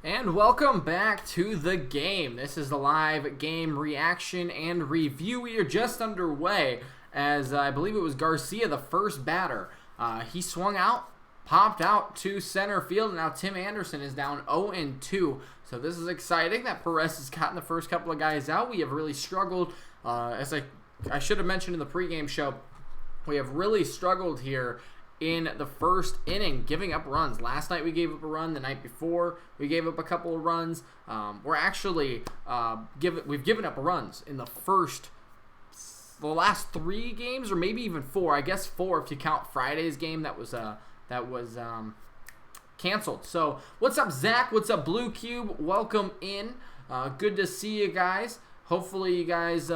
And welcome back to the game. This is the live game reaction and review. We are just underway as I believe it was Garcia, the first batter. He swung out, popped out to center field, and now Tim Anderson is down 0-2. So this is exciting that Perez has gotten the first couple of guys out. We have really struggled, as I should have mentioned in the pregame show, we have really struggled here in the first inning, giving up runs. Last night we gave up a run. The night before we gave up a couple of runs. We're actually we've given up runs in the last 3 games, or maybe even 4. I guess 4 if you count Friday's game that was canceled. So what's up, Zach? What's up, Blue Cube? Welcome in. Good to see you guys. Hopefully you guys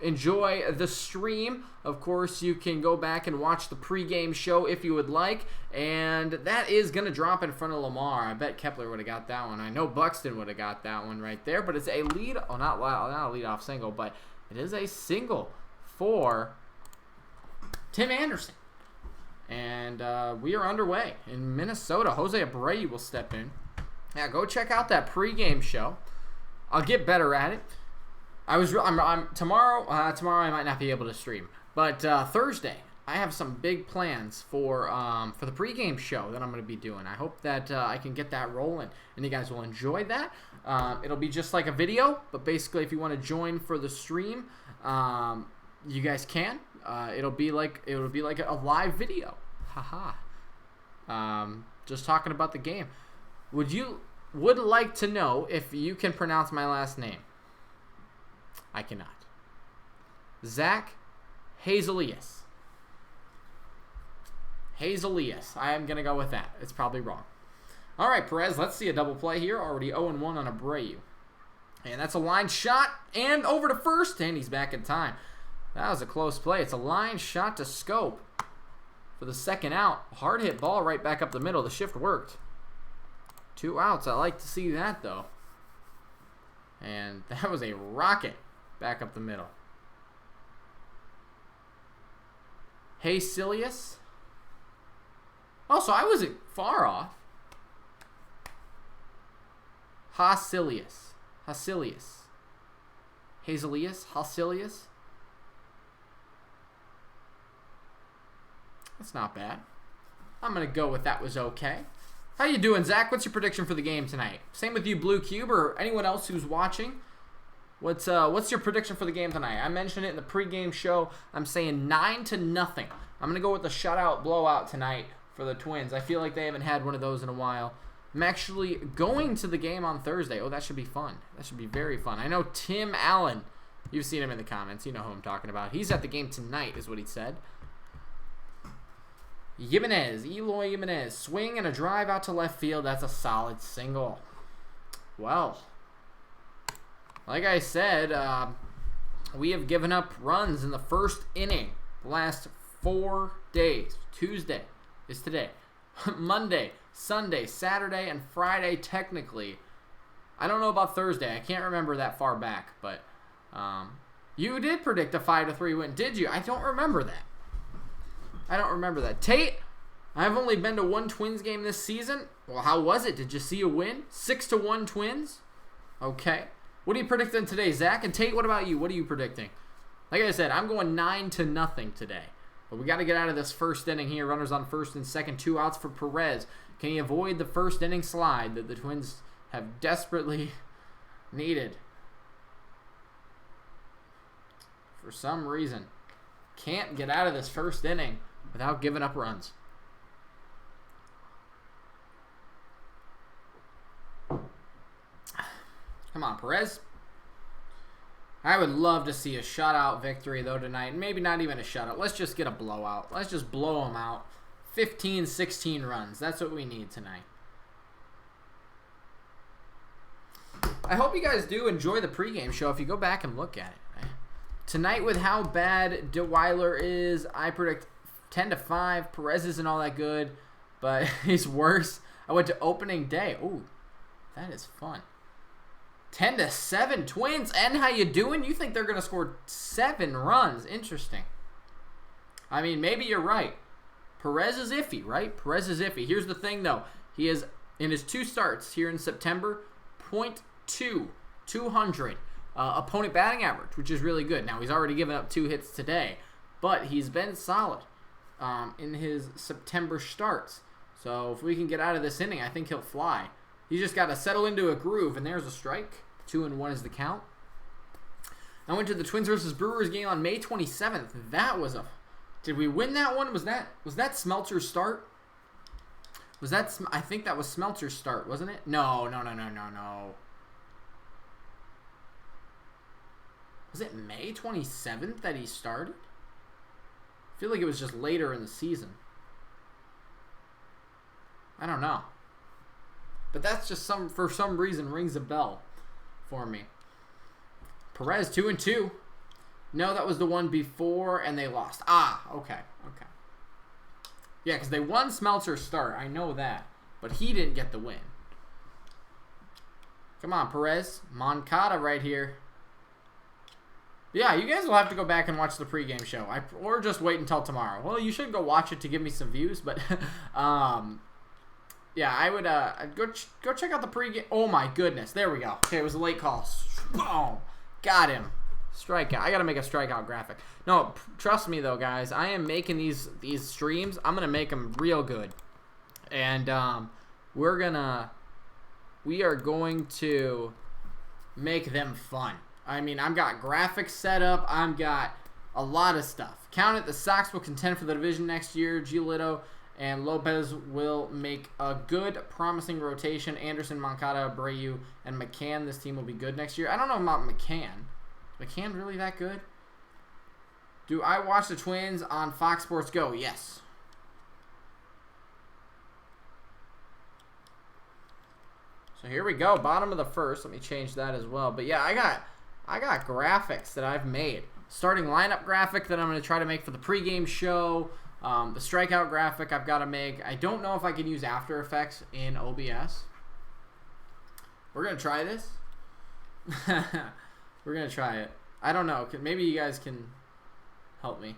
enjoy the stream. Of course, you can go back and watch the pregame show if you would like, and that is going to drop in front of Lamar. I bet Kepler would have got that one. I know Buxton would have got that one right there, but it's a lead, oh, not a lead-off single, but it is a single for Tim Anderson. And we are underway in Minnesota. Jose Abreu will step in. Yeah, go check out that pregame show. I'll get better at it. Tomorrow I might not be able to stream, but Thursday I have some big plans for the pregame show that I'm going to be doing. I hope that I can get that rolling, and you guys will enjoy that. It'll be just like a video, but basically, if you want to join for the stream, you guys can. It'll be like a live video. Haha. Just talking about the game. Would like to know if you can pronounce my last name. I cannot. Zach Hazelius. Hazelius. I am going to go with that. It's probably wrong. All right, Perez, let's see a double play here. Already 0-1 on Abreu. And that's a line shot and over to first, and he's back in time. That was a close play. It's a line shot to Scope for the second out. Hard hit ball right back up the middle. The shift worked. 2 outs. I like to see that, though. And that was a rocket back up the middle. Hazelius. Oh, so I wasn't far off. Hazelius. Hazelius. That's not bad. I'm going to go with that was okay. How you doing, Zach? What's your prediction for the game tonight? Same with you, Blue Cube, or anyone else who's watching. What's your prediction for the game tonight? I mentioned it in the pregame show. I'm saying 9-0. I'm gonna go with the shutout blowout tonight for the Twins. I feel like they haven't had one of those in a while. I'm actually going to the game on Thursday. Oh, that should be fun. That should be very fun. I know Tim Allen. You've seen him in the comments. You know who I'm talking about. He's at the game tonight, is what he said. Eloy Jimenez, swing and a drive out to left field. That's a solid single. Well, like I said, we have given up runs in the first inning the last 4 days. Tuesday is today. Monday, Sunday, Saturday, and Friday technically. I don't know about Thursday. I can't remember that far back, but you did predict a 5-3 win, did you? I don't remember that. Tate, I've only been to 1 Twins game this season. Well, how was it? Did you see a win? 6-1 Twins? Okay. What are you predicting today, Zach? And Tate, what about you? What are you predicting? Like I said, I'm going 9-0 today. But we got to get out of this first inning here. Runners on first and second. 2 outs for Perez. Can he avoid the first inning slide that the Twins have desperately needed? For some reason, can't get out of this first inning without giving up runs. Come on, Perez. I would love to see a shutout victory, though, tonight. Maybe not even a shutout. Let's just get a blowout. Let's just blow them out. 15, 16 runs. That's what we need tonight. I hope you guys do enjoy the pregame show if you go back and look at it. Right? Tonight, with how bad DeWeiler is, I predict 10-5. Perez isn't all that good, but he's worse. I went to opening day. Ooh, that is fun. 10-7 Twins. And how you doing? You think they're going to score 7 runs? Interesting. I mean, maybe you're right. Perez is iffy, right? Perez is iffy. Here's the thing, though. He is In his 2 starts here in September, .200 opponent batting average, which is really good. Now, he's already given up 2 hits today, but he's been solid in his September starts. So if we can get out of this inning, I think he'll fly. He's just got to settle into a groove, and there's a strike. 2-1 is the count. I went to the Twins versus Brewers game on May 27th. That was a... Did we win that one? Was that Smelter's start? Was that... I think that was Smelter's start, wasn't it? No. Was it May 27th that he started? I feel like it was just later in the season. I don't know. But that's just for some reason rings a bell for me. Perez 2-2. No, that was the one before and they lost. Okay. Yeah, because they won Smelter's start. I know that. But he didn't get the win. Come on, Perez. Moncada right here. Yeah, you guys will have to go back and watch the pregame show. Or just wait until tomorrow. Well, you should go watch it to give me some views. But, yeah, I would go check out the pregame. Oh, my goodness. There we go. Okay, it was a late call. Boom. Got him. Strikeout. I got to make a strikeout graphic. No, trust me, though, guys. I am making these streams. I'm going to make them real good. And we are going to make them fun. I mean, I've got graphics set up. I've got a lot of stuff. Count it. The Sox will contend for the division next year. Giolito and Lopez will make a good, promising rotation. Anderson, Moncada, Abreu, and McCann. This team will be good next year. I don't know about McCann. Is McCann really that good? Do I watch the Twins on Fox Sports Go? Yes. So here we go. Bottom of the first. Let me change that as well. But yeah, I got graphics that I've made. Starting lineup graphic that I'm going to try to make for the pregame show. The strikeout graphic I've got to make. I don't know if I can use After Effects in OBS. We're going to try this. We're going to try it. I don't know. Maybe you guys can help me.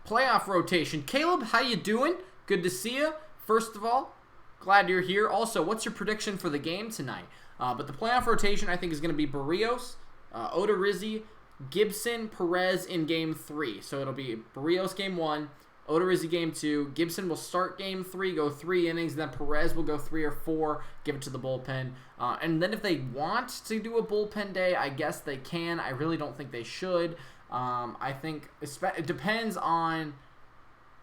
Playoff rotation. Caleb, how you doing? Good to see you. First of all, glad you're here. Also, what's your prediction for the game tonight? But the playoff rotation, I think, is going to be Barrios, Odorizzi, Gibson, Perez in Game 3. So it'll be Barrios Game 1, Odorizzi Game 2. Gibson will start Game 3, go 3 innings. Then Perez will go 3 or 4, give it to the bullpen. And then if they want to do a bullpen day, I guess they can. I really don't think they should. I think it depends on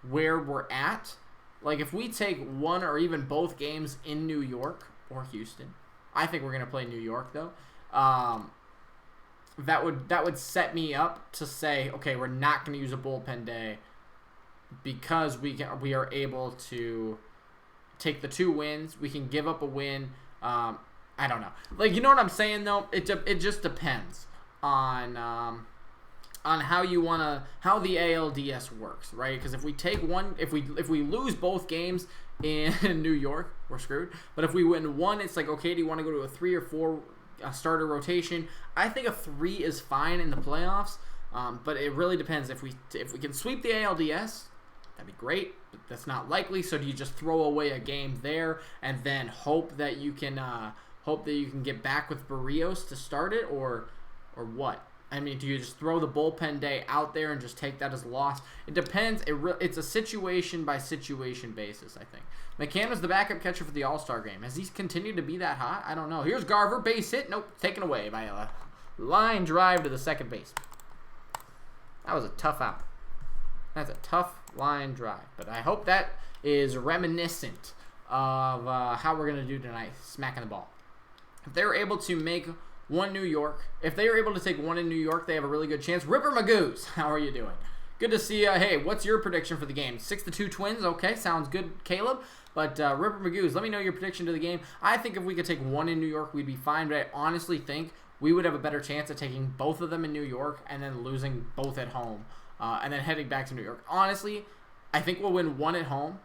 where we're at. Like, if we take one or even both games in New York or Houston, I think we're going to play New York, though. That would set me up to say, okay, we're not going to use a bullpen day because we are able to take the 2 wins. We can give up a win. I don't know. Like, you know what I'm saying, though? It just depends on how the ALDS works, right? Because if we take one, if we lose both games in New York, we're screwed. But if we win one, it's like, okay, do you want to go to a 3 or 4 starter rotation? I think a 3 is fine in the playoffs, but it really depends. If we can sweep the ALDS, that'd be great. But that's not likely. So do you just throw away a game there and then hope that you can get back with Barrios to start it, or what? I mean, do you just throw the bullpen day out there and just take that as a loss? It depends. It's a situation-by-situation basis, I think. McCann was the backup catcher for the All-Star game. Has he continued to be that hot? I don't know. Here's Garver, base hit. Nope, taken away by a line drive to the second base. That was a tough out. That's a tough line drive. But I hope that is reminiscent of how we're going to do tonight, smacking the ball. If they were able to make one New York. If they are able to take one in New York, they have a really good chance. Ripper Magoos, how are you doing? Good to see you. Hey, what's your prediction for the game? 6-2 Twins. Okay, sounds good, Caleb. But Ripper Magoos, let me know your prediction to the game. I think if we could take one in New York, we'd be fine. But I honestly think we would have a better chance of taking both of them in New York and then losing both at home and then heading back to New York. Honestly, I think we'll win one at home.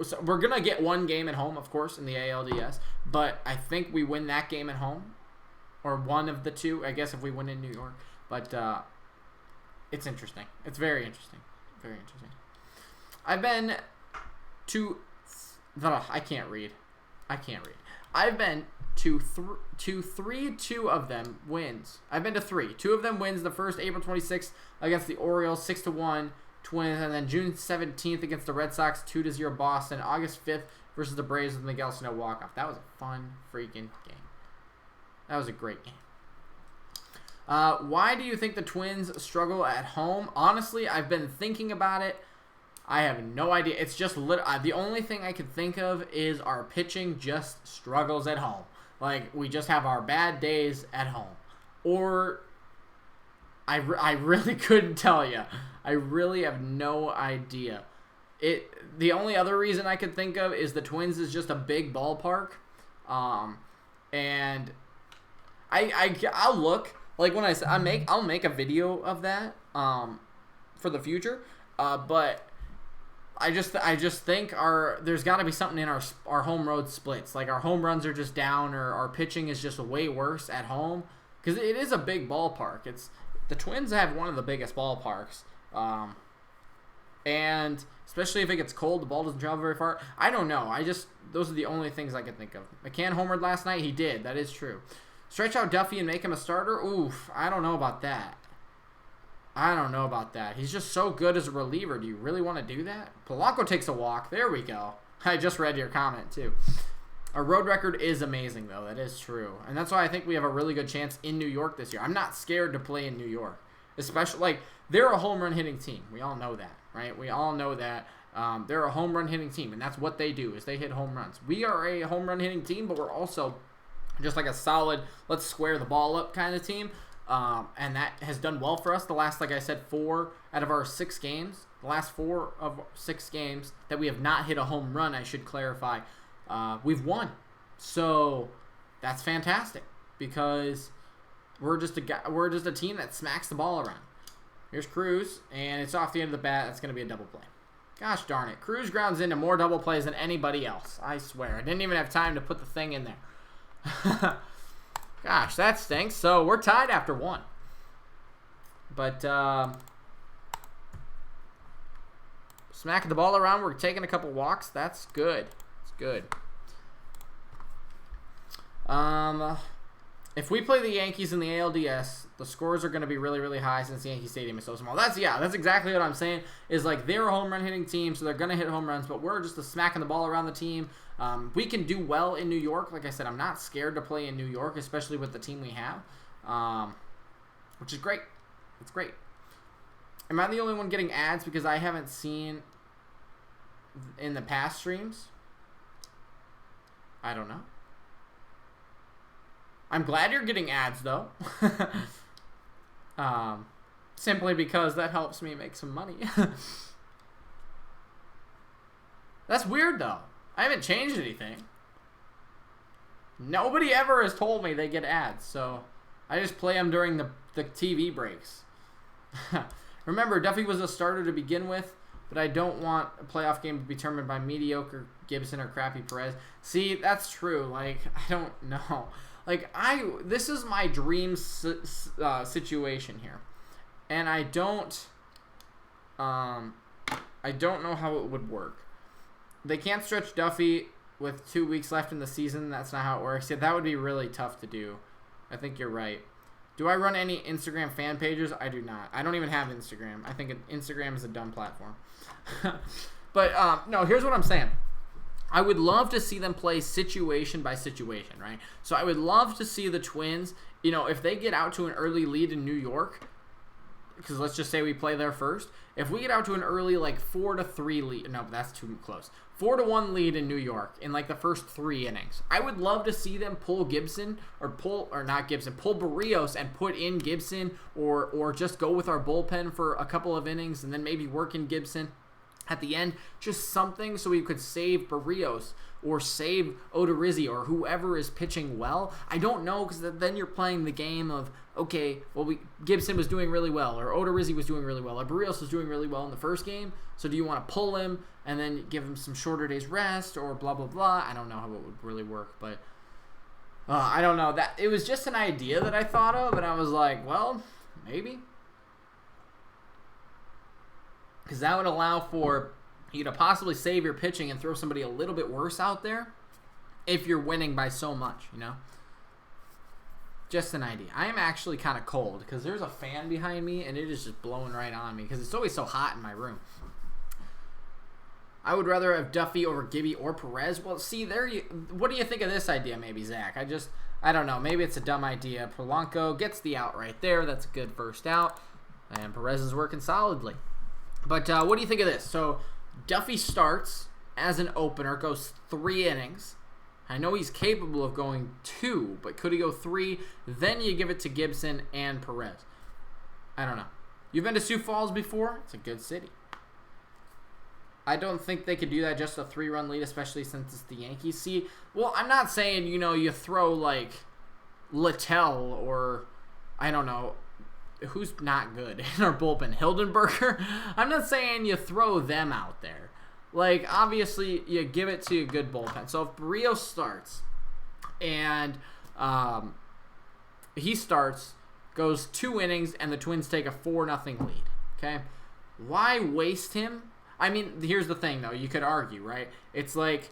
So we're going to get one game at home, of course, in the ALDS. But I think we win that game at home. Or one of the two, I guess, if we win in New York. But it's interesting. It's very interesting. Very interesting. I've been to I can't read. I've been to two of them wins. I've been to 3. 2 of them wins. The first, April 26th against the Orioles, 6-1 Twins, and then June 17th against the Red Sox, 2-0 Boston. August 5th versus the Braves with Miguel Sano walk-off. That was a fun freaking game. That was a great game. Why do you think the Twins struggle at home? Honestly, I've been thinking about it. I have no idea. It's just the only thing I could think of is our pitching just struggles at home. Like, we just have our bad days at home. Or I really couldn't tell you. I really have no idea. The only other reason I could think of is the Twins is just a big ballpark. And I'll look. Like, when I'll make a video of that for the future. But I just think there's got to be something in our home road splits. Like, our home runs are just down, or our pitching is just way worse at home, because it is a big ballpark. The Twins have one of the biggest ballparks, and especially if it gets cold, the ball doesn't travel very far. I don't know. Those are the only things I can think of. McCann homered last night. He did. That is true. Stretch out Duffy and make him a starter. Oof. I don't know about that. He's just so good as a reliever. Do you really want to do that? Polanco takes a walk. There we go. I just read your comment, too. Our road record is amazing, though. That is true. And that's why I think we have a really good chance in New York this year. I'm not scared to play in New York. Especially, like, they're a home run hitting team. We all know that, right? We all know that. They're a home run hitting team, and that's what they do, is they hit home runs. We are a home run hitting team, but we're also just like a solid, let's square the ball up kind of team. And that has done well for us the last, like I said, 4 out of our 6 games. The last 4 of 6 games that we have not hit a home run, I should clarify, we've won. So that's fantastic, because we're just a team that smacks the ball around. Here's Cruz, and it's off the end of the bat. That's going to be a double play. Gosh darn it. Cruz grounds into more double plays than anybody else. I swear. I didn't even have time to put the thing in there. Gosh, that stinks. So we're tied after 1. But smacking the ball around. We're taking a couple walks. That's good. It's good. If we play the Yankees in the ALDS, the scores are going to be really, really high since the Yankee Stadium is so small. That's exactly what I'm saying. Is like, they're a home run hitting team, so they're going to hit home runs, but we're just smacking the ball around the team. We can do well in New York. Like I said, I'm not scared to play in New York, especially with the team we have, which is great. It's great. Am I the only one getting ads because I haven't seen in the past streams? I don't know. I'm glad you're getting ads, though. Simply because that helps me make some money. That's weird, though. I haven't changed anything. Nobody ever has told me they get ads, so I just play them during the TV breaks. Remember, Duffy was a starter to begin with, but I don't want a playoff game to be determined by mediocre Gibson or crappy Perez. See, that's true. Like, I don't know. Like, this is my dream situation here, and I don't know how it would work. They can't stretch Duffy with 2 weeks left in the season. That's not how it works. Yeah, that would be really tough to do. I think you're right. Do I run any Instagram fan pages? I do not. I don't even have Instagram. I think Instagram is a dumb platform. But no, here's what I'm saying. I would love to see them play situation by situation, right? So I would love to see the Twins, if they get out to an early lead in New York, because let's just say we play there first. If we get out to an early, like, 4-3 lead, no, that's too close. 4-1 lead in New York in, like, the first 3 innings. I would love to see them pull Barrios and put in Gibson, or just go with our bullpen for a couple of innings and then maybe work in Gibson at the end, just something so we could save Barrios or save Odorizzi or whoever is pitching well. I don't know, because then you're playing the game of, okay, well, Gibson was doing really well, or Odorizzi was doing really well, or Barrios was doing really well in the first game, so do you want to pull him and then give him some shorter days rest, or blah, blah, blah? I don't know how it would really work, but I don't know. It was just an idea that I thought of, and I was like, well, maybe. Because that would allow for, you to possibly save your pitching and throw somebody a little bit worse out there if you're winning by so much, you know? Just an idea. I am actually kind of cold because there's a fan behind me and it is just blowing right on me because it's always so hot in my room. I would rather have Duffy over Gibby or Perez. Well, see, what do you think of this idea maybe, Zach? I don't know. Maybe it's a dumb idea. Polanco gets the out right there. That's a good first out. And Perez is working solidly. But what do you think of this? So Duffy starts as an opener, goes 3 innings. I know he's capable of going 2, but could he go 3? Then you give it to Gibson and Perez. I don't know. You've been to Sioux Falls before? It's a good city. I don't think they could do that just a 3-run lead, especially since it's the Yankees. See, well, I'm not saying, you throw like Littell or, I don't know, who's not good in our bullpen? Hildenberger? I'm not saying you throw them out there. Like, obviously, you give it to a good bullpen. So if Barrios starts and he starts, goes 2 innings, and the Twins take a 4-0 lead, okay? Why waste him? I mean, here's the thing, though. You could argue, right? It's like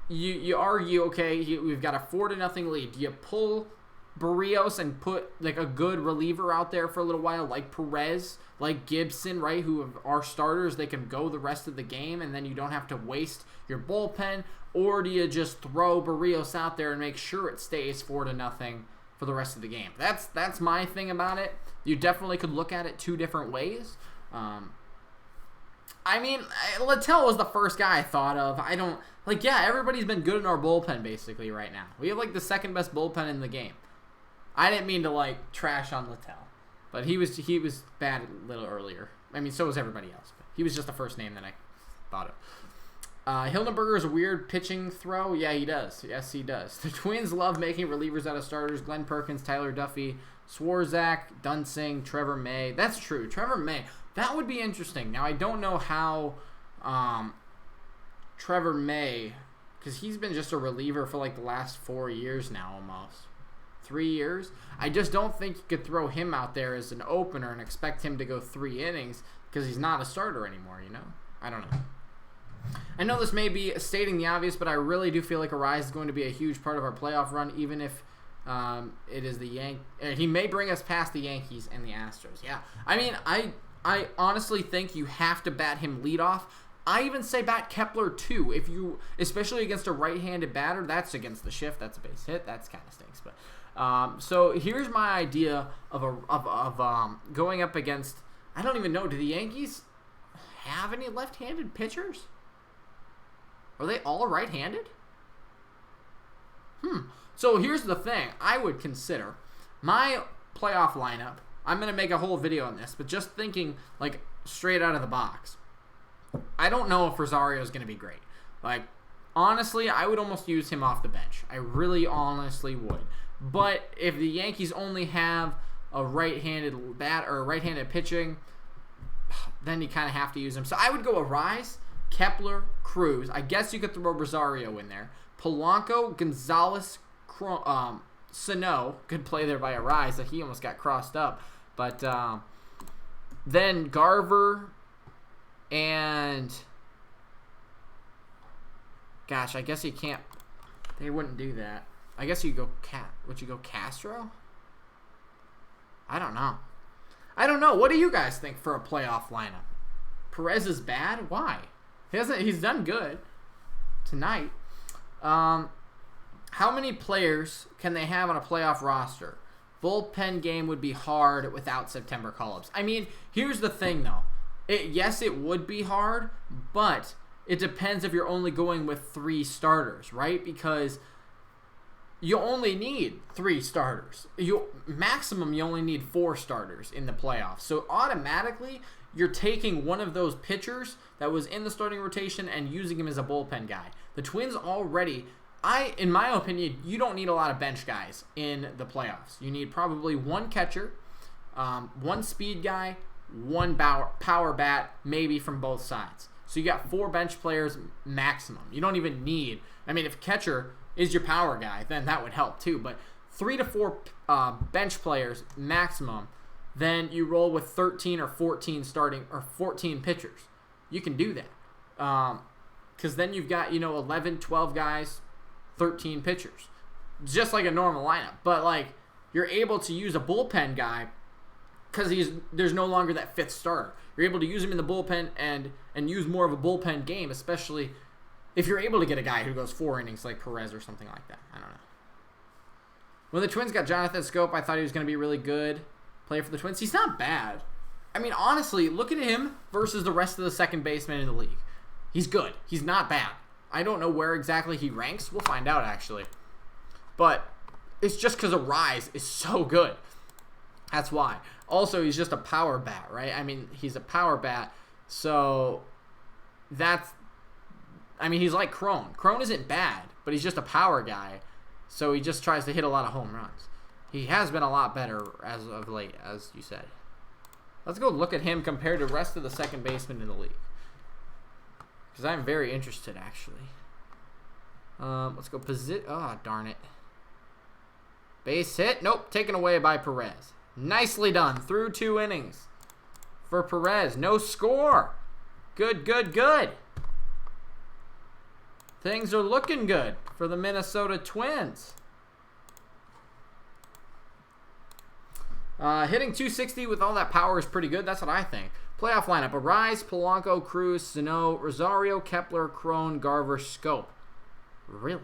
you argue, okay, we've got a 4-0 lead. Do you pull Barrios and put like a good reliever out there for a little while, like Perez, like Gibson, right, who are starters? They can go the rest of the game, and then you don't have to waste your bullpen. Or do you just throw Barrios out there and make sure it stays 4-0 for the rest of the game? That's my thing about it. You definitely could look at it 2 different ways. I mean, Littell was the first guy I thought of. Everybody's been good in our bullpen basically right now. We have like the 2nd best bullpen in the game. I didn't mean to like trash on Littell, but he was bad a little earlier. I mean, so was everybody else, but he was just the first name that I thought of. Hildenberger is a weird pitching throw. Yeah, he does. Yes, he does. The Twins love making relievers out of starters. Glenn Perkins, Tyler Duffy, Swarzak, Dunsing, Trevor May. That's true. Trevor May. That would be interesting. Now, I don't know how Trevor May, because he's been just a reliever for like the last 4 years now almost. 3 years. I just don't think you could throw him out there as an opener and expect him to go 3 innings because he's not a starter anymore, I don't know. I know this may be stating the obvious, but I really do feel like Arise is going to be a huge part of our playoff run, even if it is the he may bring us past the Yankees and the Astros. Yeah. I mean, I honestly think you have to bat him leadoff. I even say bat Kepler too. Especially against a right-handed batter, that's against the shift. That's a base hit. That's kind of stinks. But so here's my idea of going up against. I don't even know. Do the Yankees have any left-handed pitchers? Are they all right-handed? So here's the thing. I would consider my playoff lineup. I'm going to make a whole video on this, but just thinking like straight out of the box. I don't know if Rosario is going to be great. Like, honestly, I would almost use him off the bench. I really honestly would. But if the Yankees only have a right-handed bat or right-handed pitching, then you kind of have to use him. So I would go Arise, Kepler, Cruz. I guess you could throw Rosario in there. Polanco, Gonzalez, Sano could play there by Arise. So he almost got crossed up. But then Garver and gosh, I guess you can't. They wouldn't do that. I guess you go would you go Castro? I don't know. What do you guys think for a playoff lineup? Perez is bad? Why? He's done good tonight. How many players can they have on a playoff roster? Bullpen game would be hard without September call-ups. I mean, here's the thing though. Yes, it would be hard, but it depends if you're only going with 3 starters, right? Because you only need 3 starters. Maximum, you only need 4 starters in the playoffs. So automatically, you're taking one of those pitchers that was in the starting rotation and using him as a bullpen guy. The Twins already, in my opinion, you don't need a lot of bench guys in the playoffs. You need probably 1 catcher, 1 speed guy, 1 power bat, maybe from both sides. So you got 4 bench players maximum. You don't even need, if catcher is your power guy, then that would help too. But 3 to 4 bench players maximum, then you roll with 13 or 14 starting or 14 pitchers. You can do that. Because then you've got, 11, 12 guys, 13 pitchers. Just like a normal lineup. But, like, you're able to use a bullpen guy because there's no longer that fifth starter. You're able to use him in the bullpen and use more of a bullpen game, especially if you're able to get a guy who goes 4 innings like Perez or something like that. I don't know. When the Twins got Jonathan Scope, I thought he was going to be really good player for the Twins. He's not bad. I mean, honestly, look at him versus the rest of the second basemen in the league. He's good. He's not bad. I don't know where exactly he ranks. We'll find out, actually. But it's just because Arise is so good. That's why. Also, he's just a power bat, right? I mean, he's a power bat. So he's like Crone. Crone isn't bad, but he's just a power guy. So he just tries to hit a lot of home runs. He has been a lot better as of late, as you said. Let's go look at him compared to the rest of the second basemen in the league. Because I'm very interested, actually. Let's go oh, darn it. Base hit. Nope. Taken away by Perez. Nicely done. Through 2 innings for Perez. No score. Good, good, good. Things are looking good for the Minnesota Twins. Hitting 260 with all that power is pretty good. That's what I think. Playoff lineup. Arise, Polanco, Cruz, Sano, Rosario, Kepler, Crone, Garver, Scope. Really?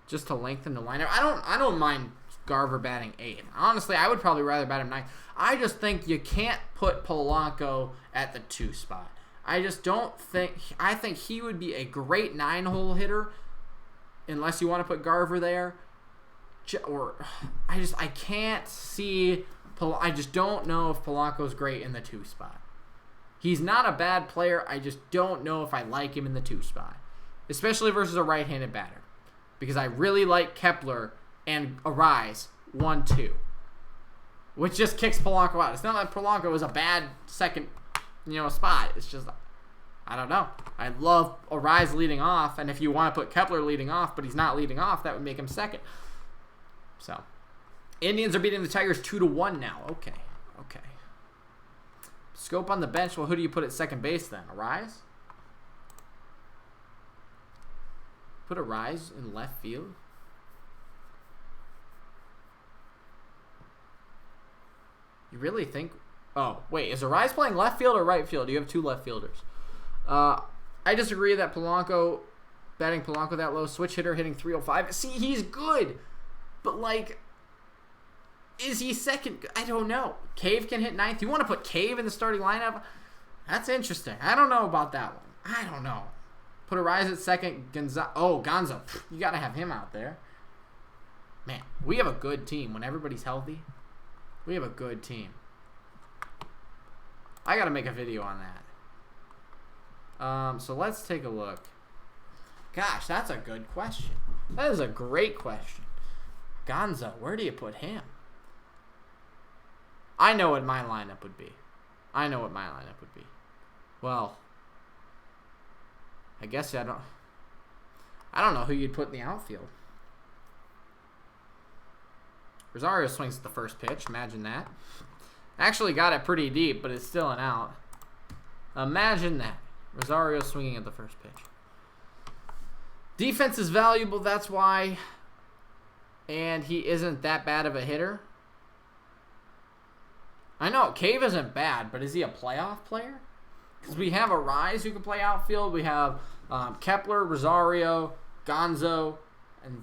Just to lengthen the lineup? I don't mind Garver batting 8th. Honestly, I would probably rather bat him 9th. I just think you can't put Polanco at the 2 spot. I just don't think... I think he would be a great 9-hole hitter unless you want to put Garver there. I can't see... I just don't know if Polanco's great in the 2 spot. He's not a bad player. I just don't know if I like him in the 2 spot. Especially versus a right-handed batter. Because I really like Kepler and Arise 1-2. Which just kicks Polanco out. It's not like Polanco is a bad second, spot. It's just, I don't know. I love Arise leading off. And if you want to put Kepler leading off, but he's not leading off, that would make him second. So, Indians are beating the Tigers 2-1 now. Okay. Scope on the bench. Well, who do you put at second base then? Arise? Put Arise in left field? You really think... Oh, wait. Is Arise playing left field or right field? You have 2 left fielders. I disagree that batting Polanco that low, switch hitter hitting 305. See, he's good. But, like, is he second? I don't know. Cave can hit 9th. You want to put Cave in the starting lineup? That's interesting. I don't know about that one. I don't know. Put Arise at second. Gonzo. You got to have him out there. Man, we have a good team. When everybody's healthy, we have a good team. I got to make a video on that. So let's take a look. Gosh, that's a good question. That is a great question. Gonzo, where do you put him? I know what my lineup would be. Well, I guess I don't know who you'd put in the outfield. Rosario swings at the first pitch. Imagine that. Actually got it pretty deep, but it's still an out. Imagine that. Rosario swinging at the first pitch. Defense is valuable, that's why. And he isn't that bad of a hitter. I know, Cave isn't bad, but is he a playoff player? Because we have Arise who can play outfield. We have Kepler, Rosario, Gonzo, and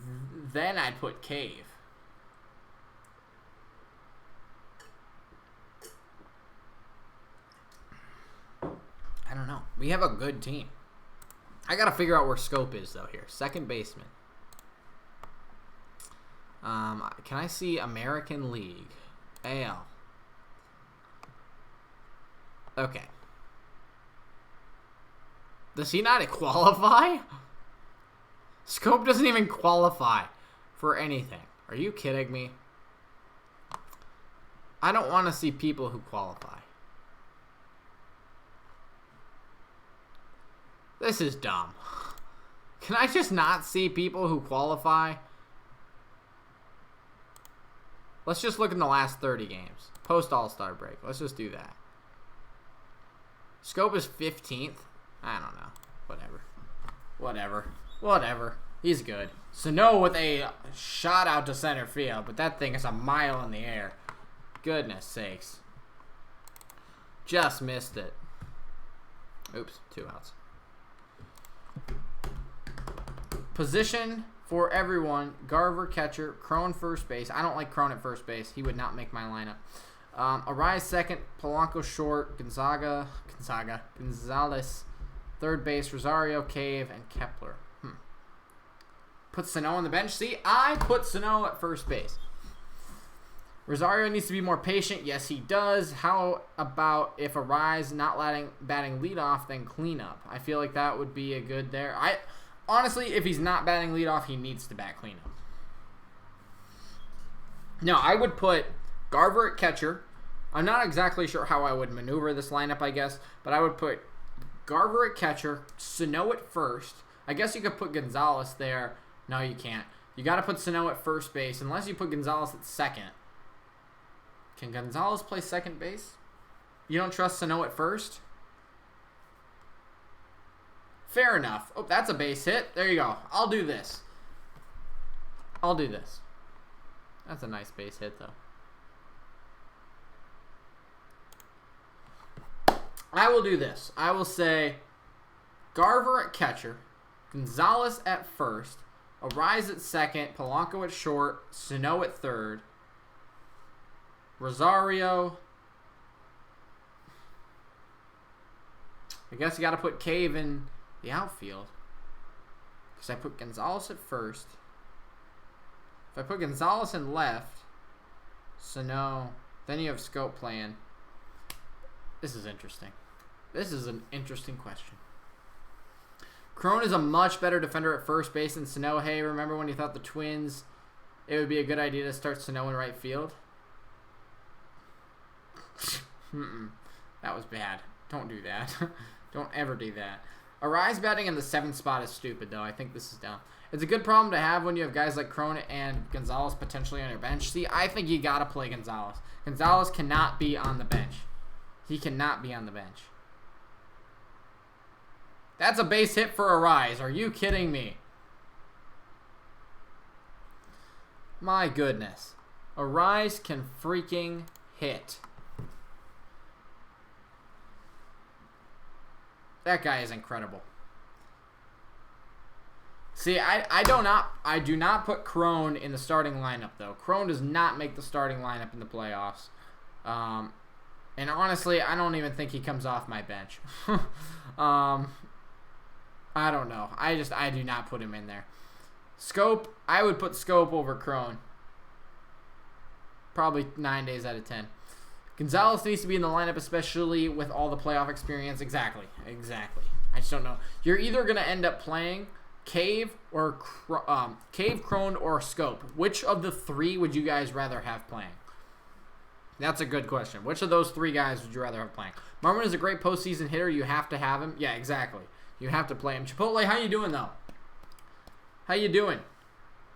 then I'd put Cave. I don't know. We have a good team. I got to figure out where Scope is, though, here. Second baseman. Can I see American League? AL. Okay. Does he not qualify? Scope doesn't even qualify for anything. Are you kidding me? I don't want to see people who qualify. This is dumb. Can I just not see people who qualify? Let's just look in the last 30 games. Post All-Star break. Let's just do that. Scope is 15th. I don't know. Whatever. He's good. Sano with a shot out to center field, but that thing is a mile in the air. Goodness sakes. Just missed it. Oops, 2 outs. Position for everyone. Garver catcher, Crone first base. I don't like Crone at first base. He would not make my lineup. Arise second, Polanco short, Gonzalez third base, Rosario, Cave, and Kepler. Put Sano on the bench. See, I put Sano at first base. Rosario needs to be more patient. Yes, he does. How about if Arise not batting leadoff, then cleanup? I feel like that would be a good there. Honestly, if he's not batting leadoff, he needs to bat cleanup. No, I would put Garver at catcher. I'm not exactly sure how I would maneuver this lineup, I guess, but I would put Garver at catcher, Sano at first. I guess you could put Gonzalez there. No, you can't. You got to put Sano at first base, unless you put Gonzalez at second. Can Gonzalez play second base? You don't trust Sano at first? Fair enough. Oh, that's a base hit. There you go. I'll do this. That's a nice base hit, though. I will do this. I will say Garver at catcher, Gonzalez at first, Arise at second, Polanco at short, Sano at third, Rosario. I guess you got to put Cave in the outfield, because I put Gonzalez at first. If I put Gonzalez in left, Sano, then you have Scope playing. This is interesting. This is an interesting question. Crone is a much better defender at first base than Sano. Hey, remember when you thought the Twins, it would be a good idea to start Sano in right field? That was bad. Don't do that. Don't ever do that. Arise batting in the 7th spot is stupid, though. I think this is dumb. It's a good problem to have when you have guys like Crone and Gonzalez potentially on your bench. See, I think you got to play Gonzalez. Gonzalez cannot be on the bench. He cannot be on the bench. That's a base hit for Arise. Are you kidding me? My goodness. Arise can freaking hit. That guy is incredible. See, I do not put Crone in the starting lineup, though. Crone does not make the starting lineup in the playoffs. And honestly, I don't even think he comes off my bench. I don't know. I do not put him in there. Scope, I would put Scope over Crone. Probably 9 days out of 10. Gonzalez needs to be in the lineup, especially with all the playoff experience. Exactly. I just don't know. You're either going to end up playing Cave, Crone, or Scope. Which of the 3 would you guys rather have playing? That's a good question. Which of those 3 guys would you rather have playing? Marmon is a great postseason hitter. You have to have him. Yeah, exactly. You have to play him. Chipotle, how you doing, though? How you doing?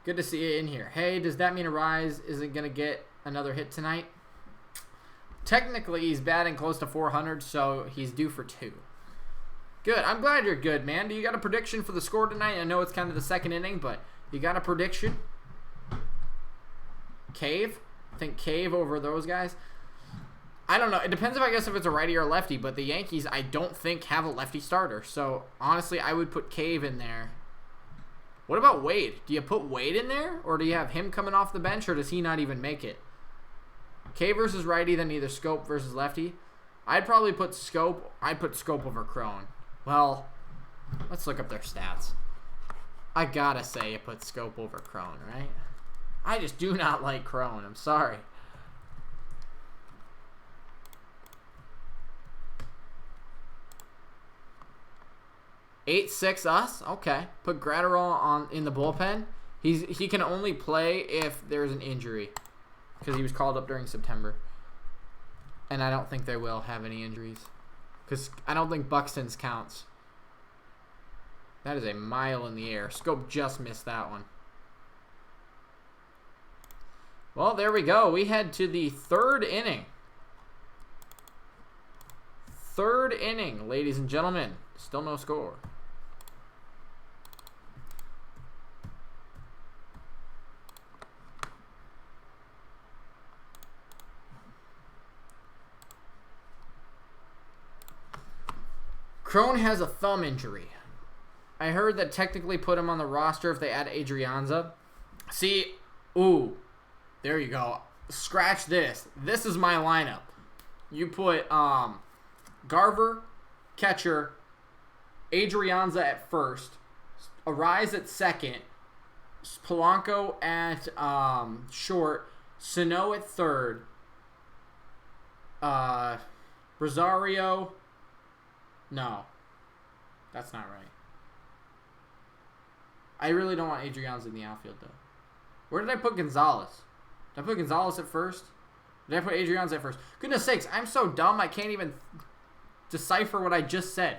Good to see you in here. Hey, does that mean Arise isn't going to get another hit tonight? Technically, he's batting close to 400, so he's due for 2. Good. I'm glad you're good, man. Do you got a prediction for the score tonight? I know it's kind of the second inning, but you got a prediction? Cave? I think Cave over those guys. I don't know. It depends if it's a righty or lefty, but the Yankees, I don't think, have a lefty starter. So, honestly, I would put Cave in there. What about Wade? Do you put Wade in there? Or do you have him coming off the bench, or does he not even make it? Cave versus righty, then either Scope versus lefty. I'd probably put Scope. I'd put Scope over Crone. Well, let's look up their stats. I gotta say you put Scope over Crone, right? I just do not like Crone. I'm sorry. 8-6 us. Okay. Put Gratterall in the bullpen. He can only play if there's an injury, because he was called up during September. And I don't think they will have any injuries, because I don't think Buxton's counts. That is a mile in the air. Scope just missed that one. Well, there we go. We head to the 3rd inning. third inning, ladies and gentlemen. Still no score. Crone has a thumb injury. I heard that technically put him on the roster if they add Adrianza. See, ooh, there you go. Scratch this. This is my lineup. You put Garver, catcher, Adrianza at first, Arise at second, Polanco at short, Sano at third, Rosario. No, that's not right. I really don't want Adrianza in the outfield, though. Where did I put Gonzalez? Did I put Gonzalez at first? Did I put Adrianza at first? Goodness sakes, I'm so dumb I can't even decipher what I just said.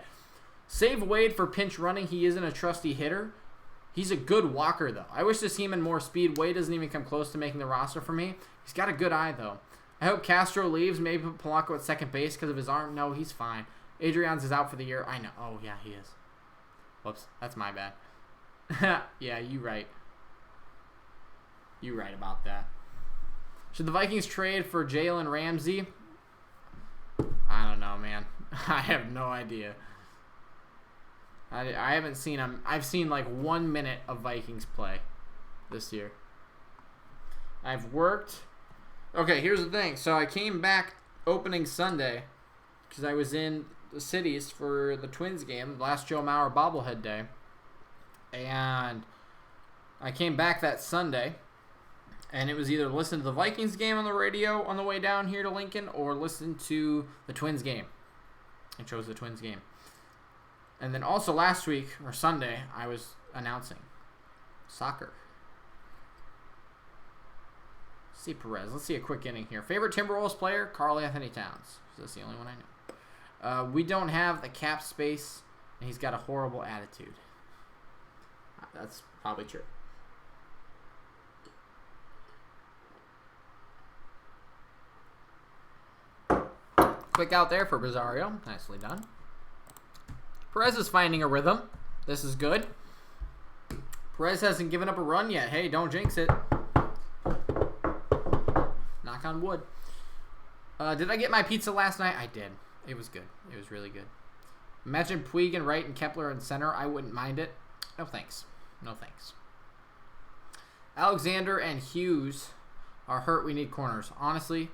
Save Wade for pinch running. He isn't a trusty hitter. He's a good walker, though. I wish to see him in more speed. Wade doesn't even come close to making the roster for me. He's got a good eye, though. I hope Castro leaves. Maybe put Polanco at second base because of his arm. No, he's fine. Adrianza's out for the year. I know. Oh, yeah, he is. Whoops. That's my bad. Yeah, you right. You right about that. Should the Vikings trade for Jalen Ramsey? I don't know, man. I have no idea. I haven't seen him. I've seen like 1 minute of Vikings play this year. I've worked. Okay, here's the thing. So I came back opening Sunday because I was in the cities for the Twins game, last Joe Mauer bobblehead day. And I came back that Sunday, and it was either listen to the Vikings game on the radio on the way down here to Lincoln or listen to the Twins game. I chose the Twins game. And then also last week, or Sunday, I was announcing soccer. Let's see Perez. Let's see a quick inning here. Favorite Timberwolves player? Karl Anthony Towns. That's the only one I know. We don't have the cap space, and he's got a horrible attitude. That's probably true. Quick out there for Rosario. Nicely done. Perez is finding a rhythm. This is good. Perez hasn't given up a run yet. Hey, don't jinx it. Knock on wood. Did I get my pizza last night? I did. It was good. It was really good. Imagine Puig and Wright and Kepler in center. I wouldn't mind it. No thanks. No thanks. Alexander and Hughes are hurt. We need corners. Honestly,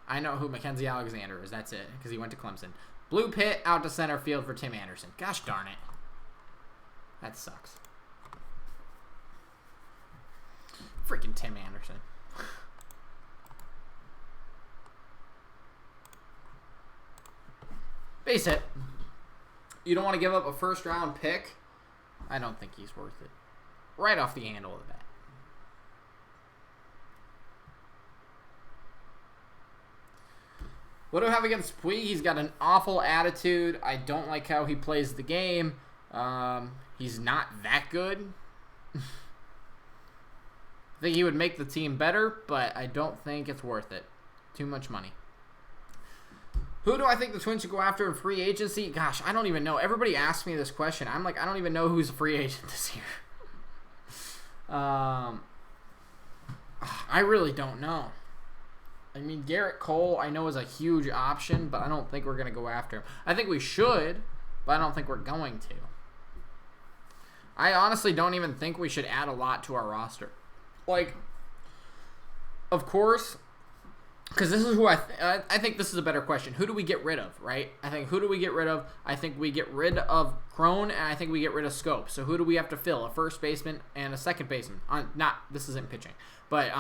I know who Mackenzie Alexander is. That's it, because he went to Clemson. Blue Pit out to center field for Tim Anderson. Gosh darn it. That sucks. Freaking Tim Anderson. Base hit. You don't want to give up a first-round pick? I don't think he's worth it. Right off the handle of the bat. What do I have against Puig? He's got an awful attitude. I don't like how he plays the game. He's not that good. I think he would make the team better, but I don't think it's worth it. Too much money. Who do I think the Twins should go after in free agency? Gosh, I don't even know. Everybody asks me this question. I'm like, I don't even know who's a free agent this year. I really don't know. I mean, Garrett Cole, I know, is a huge option, but I don't think we're going to go after him. I think we should, but I don't think we're going to. I honestly don't even think we should add a lot to our roster. Like, of course, because this is who I think this is a better question. Who do we get rid of, right? I think who do we get rid of? I think we get rid of Crone, and I think we get rid of Scope. So who do we have to fill? A first baseman and a second baseman. This isn't pitching. But,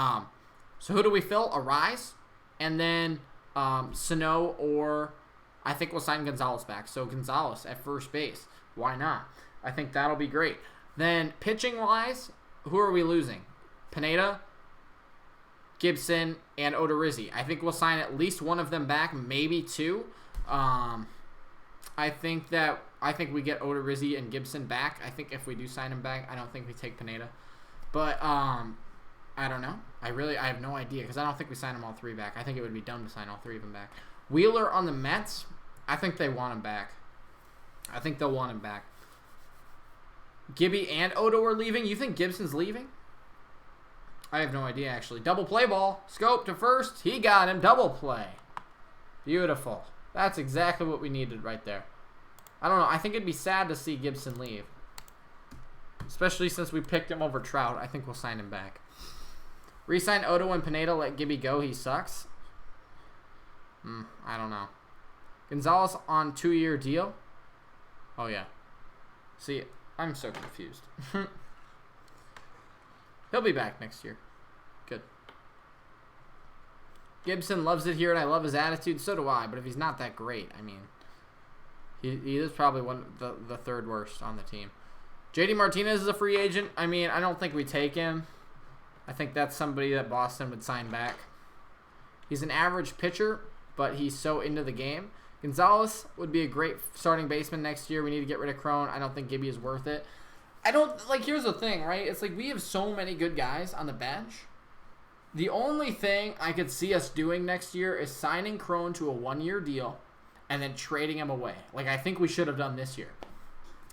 so who do we fill? Arise, and then Sano, or I think we'll sign Gonzalez back. So Gonzalez at first base. Why not? I think that'll be great. Then pitching-wise, who are we losing? Pineda, Gibson, and Odorizzi. I think we'll sign at least one of them back, maybe two. I think we get Odorizzi and Gibson back. I think if we do sign them back, I don't think we take Pineda. But I don't know. I have no idea, because I don't think we sign them all three back. I think it would be dumb to sign all three of them back. Wheeler on the Mets. I think they want him back. I think they'll want him back. Gibby and Odo are leaving. You think Gibson's leaving? I have no idea, actually. Double play ball. Scope to first. He got him. Double play. Beautiful. That's exactly what we needed right there. I don't know. I think it'd be sad to see Gibson leave. Especially since we picked him over Trout. I think we'll sign him back. Resign Odo and Pineda. Let Gibby go. He sucks. I don't know. Gonzalez on 2-year deal. Oh, yeah. See, I'm so confused. He'll be back next year. Good. Gibson loves it here, and I love his attitude. So do I, but if he's not that great, I mean, he is probably the third worst on the team. JD Martinez is a free agent. I mean, I don't think we take him. I think that's somebody that Boston would sign back. He's an average pitcher, but he's so into the game. Gonzalez would be a great starting baseman next year. We need to get rid of Crone. I don't think Gibby is worth it. I don't, like, here's the thing, right? It's like we have so many good guys on the bench. The only thing I could see us doing next year is signing Crone to a 1-year deal and then trading him away. Like, I think we should have done this year.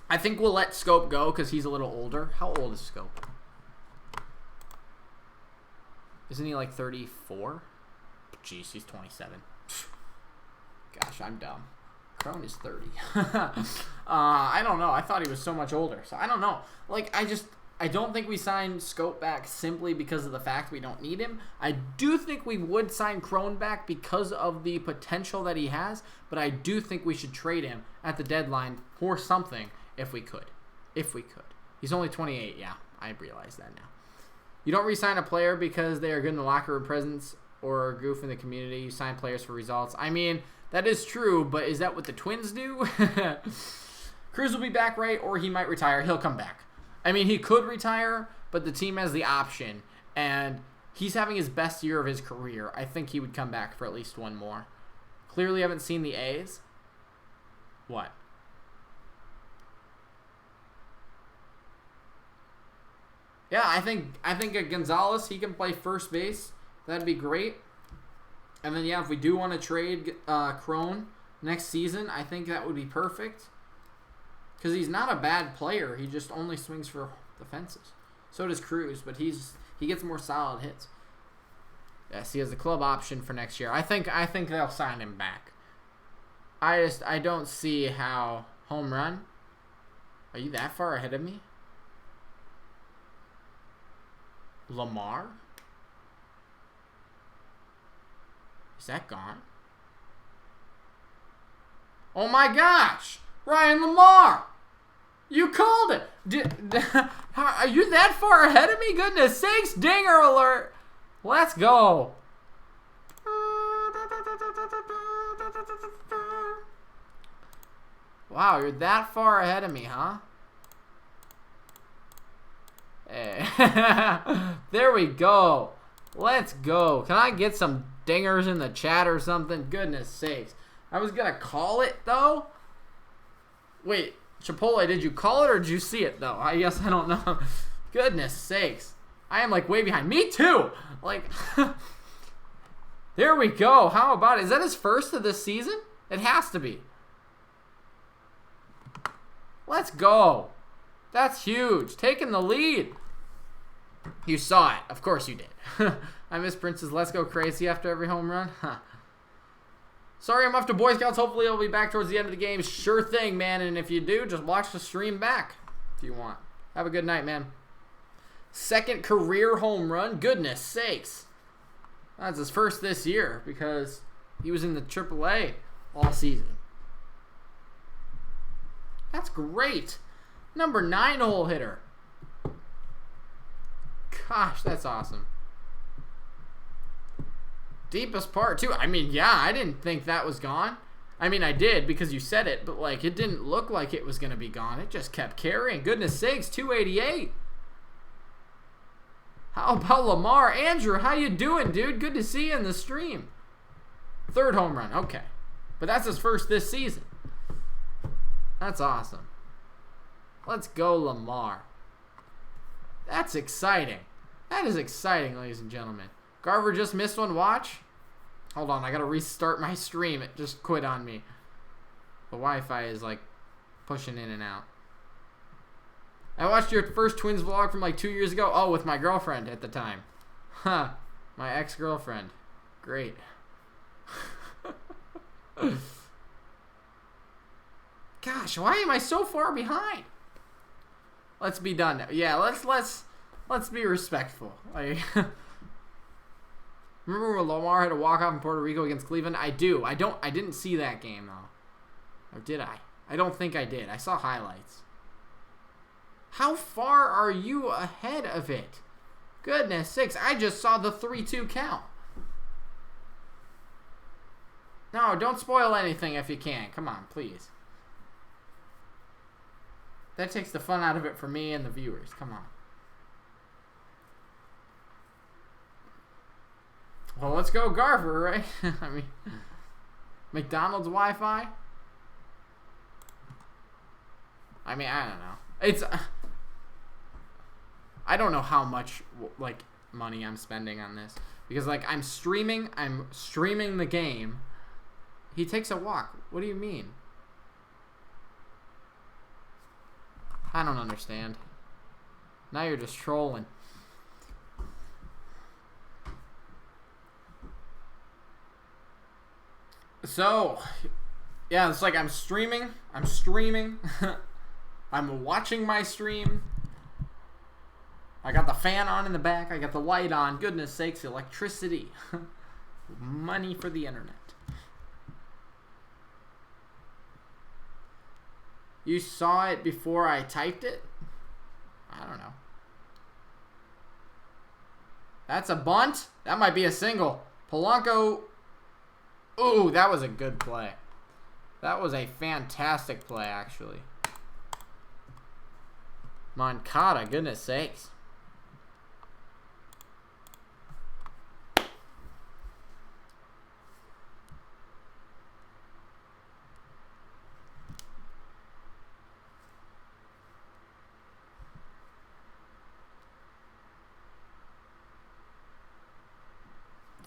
I think we'll let Scope go because he's a little older. How old is Scope? Isn't he like 34? Jeez, he's 27. Gosh, I'm dumb. Crone is 30. I don't know. I thought he was so much older. So I don't know. Like, I don't think we signed Scope back simply because of the fact we don't need him. I do think we would sign Crone back because of the potential that he has, but I do think we should trade him at the deadline for something if we could. If we could. He's only 28. Yeah, I realize that now. You don't re-sign a player because they are good in the locker room presence or a goof in the community. You sign players for results. I mean, that is true, but is that what the Twins do? Cruz will be back, right? Or he might retire. He'll come back. I mean, he could retire, but the team has the option, and he's having his best year of his career. I think he would come back for at least one more. Clearly haven't seen the A's. What? Yeah, I think at Gonzalez, he can play first base. That'd be great. And then, yeah, if we do want to trade Crone next season, I think that would be perfect. Because he's not a bad player. He just only swings for the fences. So does Cruz, but he gets more solid hits. Yes, he has a club option for next year. I think they'll sign him back. I don't see how home run. Are you that far ahead of me? Lamar? Is that gone? Oh my gosh! Ryan Lamar! You called it! Are you that far ahead of me? Goodness sakes! Dinger alert! Let's go! Wow, you're that far ahead of me, huh? Hey. There we go. Let's go. Can I get some dingers in the chat or something? Goodness sakes. I was going to call it, though. Wait, Chipotle, did you call it or did you see it, though? I guess I don't know. Goodness sakes. I am, like, way behind. Me, too. Like, there we go. How about it? Is that his first of this season? It has to be. Let's go. That's huge. Taking the lead. You saw it. Of course you did. I miss Prince's Let's Go Crazy after every home run. Huh. Sorry I'm off to Boy Scouts. Hopefully I'll be back towards the end of the game. Sure thing, man. And if you do, just watch the stream back if you want. Have a good night, man. Second career home run. Goodness sakes. That's his first this year because he was in the AAA all season. That's great. Number 9 hole hitter. Gosh, that's awesome. Deepest part, too. I mean, yeah, I didn't think that was gone. I mean, I did because you said it, but, like, it didn't look like it was going to be gone. It just kept carrying. Goodness sakes, 288. How about Lamar? Andrew, how you doing, dude? Good to see you in the stream. Third home run. Okay. But that's his first this season. That's awesome. Let's go, Lamar. That's exciting. That is exciting, ladies and gentlemen. Garver just missed one. Watch. Hold on. I got to restart my stream. It just quit on me. The Wi-Fi is like pushing in and out. I watched your first Twins vlog from like 2 years ago. Oh, with my girlfriend at the time. Huh. My ex-girlfriend. Great. Gosh, why am I so far behind? Let's be done now. Yeah, let's be respectful. Like, remember when Lamar had to walk off in Puerto Rico against Cleveland? I do. I didn't see that game though. Or did I? I don't think I did. I saw highlights. How far are you ahead of it? Goodness sakes, I just saw the 3-2 count. No, don't spoil anything if you can. Come on, please. That takes the fun out of it for me and the viewers. Come on. Well, let's go Garver, right? I mean, McDonald's Wi-Fi? I mean, I don't know. It's... I don't know how much, like, money I'm spending on this. Because, like, I'm streaming the game. He takes a walk. What do you mean? I don't understand. Now you're just trolling. So, yeah, it's like I'm streaming. I'm watching my stream. I got the fan on in the back. I got the light on. Goodness sakes, electricity. Money for the internet. You saw it before I typed it? I don't know. That's a bunt? That might be a single. Polanco. Ooh, that was a good play. That was a fantastic play, actually. Moncada, goodness sakes.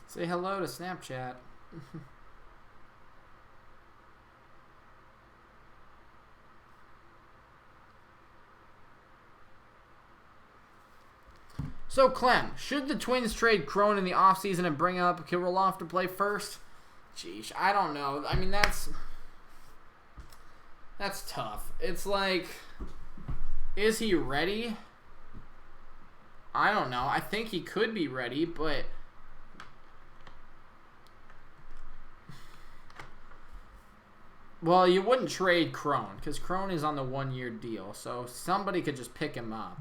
Say hello to Snapchat. So, Clem, should the Twins trade Crone in the offseason and bring up Kirilloff to play first? Jeez, I don't know. I mean, that's tough. It's like, is he ready? I don't know. I think he could be ready, but... Well, you wouldn't trade Crone, because Crone is on the one-year deal, so somebody could just pick him up.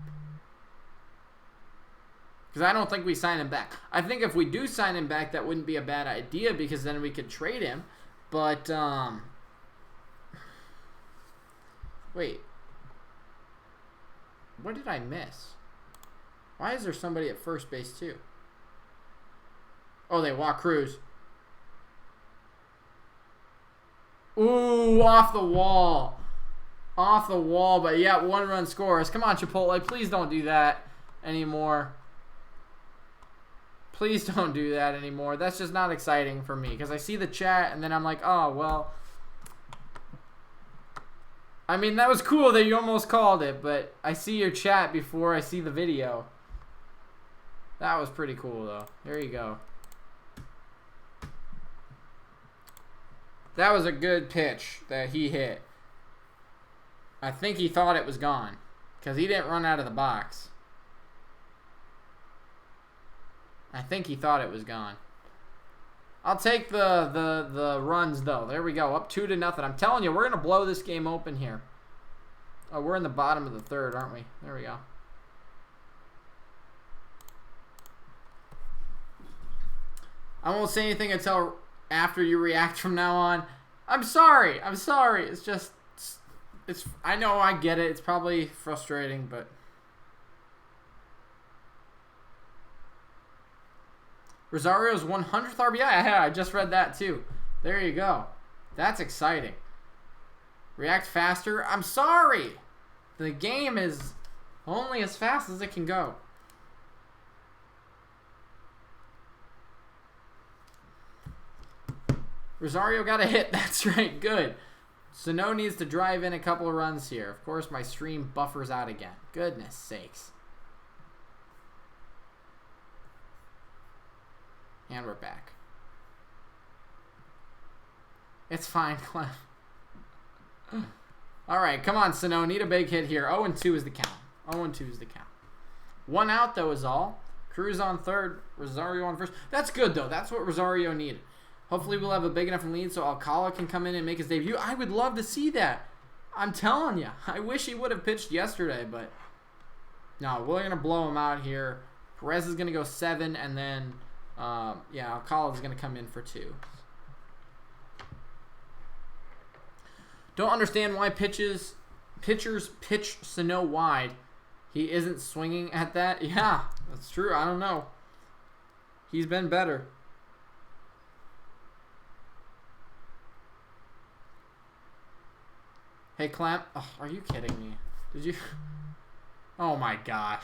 Because I don't think we sign him back. I think if we do sign him back, that wouldn't be a bad idea, because then we could trade him. But, wait. What did I miss? Why is there somebody at first base, too? Oh, they walk Cruz. Ooh, off the wall. Off the wall, but yeah, one-run scores. Come on, Chipotle. Please don't do that anymore. Please don't do that anymore. That's just not exciting for me because I see the chat and then I'm like, oh, well. I mean, that was cool that you almost called it, but I see your chat before I see the video. That was pretty cool, though. There you go. That was a good pitch that he hit. I think he thought it was gone because he didn't run out of the box. I think he thought it was gone. I'll take the runs, though. There we go. Up 2-0. I'm telling you, we're going to blow this game open here. Oh, we're in the bottom of the third, aren't we? There we go. I won't say anything until after you react from now on. I'm sorry. I'm sorry. It's just, I know, I get it. It's probably frustrating, but. Rosario's 100th RBI. I just read that too. There you go. That's exciting. React faster. I'm sorry. The game is only as fast as it can go. Rosario got a hit. That's right. Good. Sano needs to drive in a couple of runs here. Of course, my stream buffers out again. Goodness sakes. And we're back. It's fine, Clem. All right, come on, Sano. Need a big hit here. 0-2 is the count. 0-2 is the count. 1 out, though, is all. Cruz on third. Rosario on first. That's good, though. That's what Rosario needed. Hopefully we'll have a big enough lead so Alcala can come in and make his debut. I would love to see that. I'm telling you. I wish he would have pitched yesterday, but no, we're going to blow him out here. Perez is going to go 7, and then, yeah, Alcala is going to come in for 2. Don't understand why pitchers pitch Sano wide. He isn't swinging at that. Yeah, that's true. I don't know. He's been better. Hey, Clamp. Oh, are you kidding me? Did you? Oh, my gosh.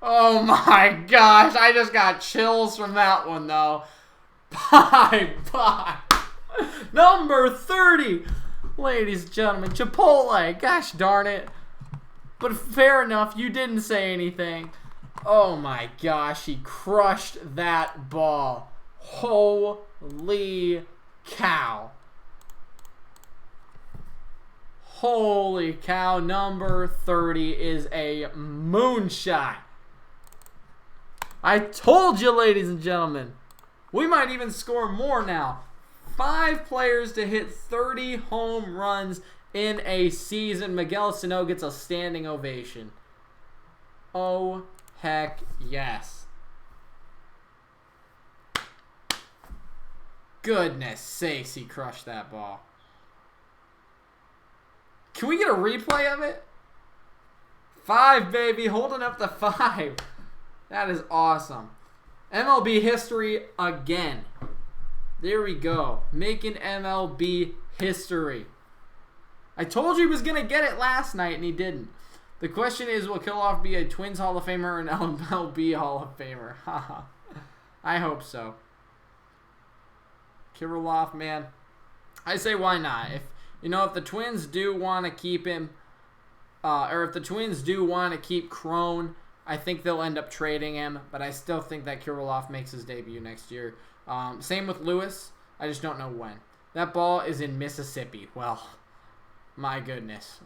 Oh, my gosh. I just got chills from that one, though. Bye. Number 30. Ladies and gentlemen, Chipotle. Gosh darn it. But fair enough. You didn't say anything. Oh, my gosh. He crushed that ball. Holy cow. Holy cow, number 30 is a moonshot. I told you, ladies and gentlemen. We might even score more now. 5 players to hit 30 home runs in a season. Miguel Sano gets a standing ovation. Oh, heck yes. Goodness sakes, he crushed that ball. Can we get a replay of it? 5, baby. Holding up the 5. That is awesome. MLB history again. There we go. Making MLB history. I told you he was going to get it last night, and he didn't. The question is, will Kirilloff be a Twins Hall of Famer or an MLB Hall of Famer? Haha. I hope so. Kirilloff, man. I say why not? If the Twins do want to keep him, or if the Twins do want to keep Crone, I think they'll end up trading him. But I still think that Kirilloff makes his debut next year. Same with Lewis. I just don't know when. That ball is in Mississippi. Well, my goodness.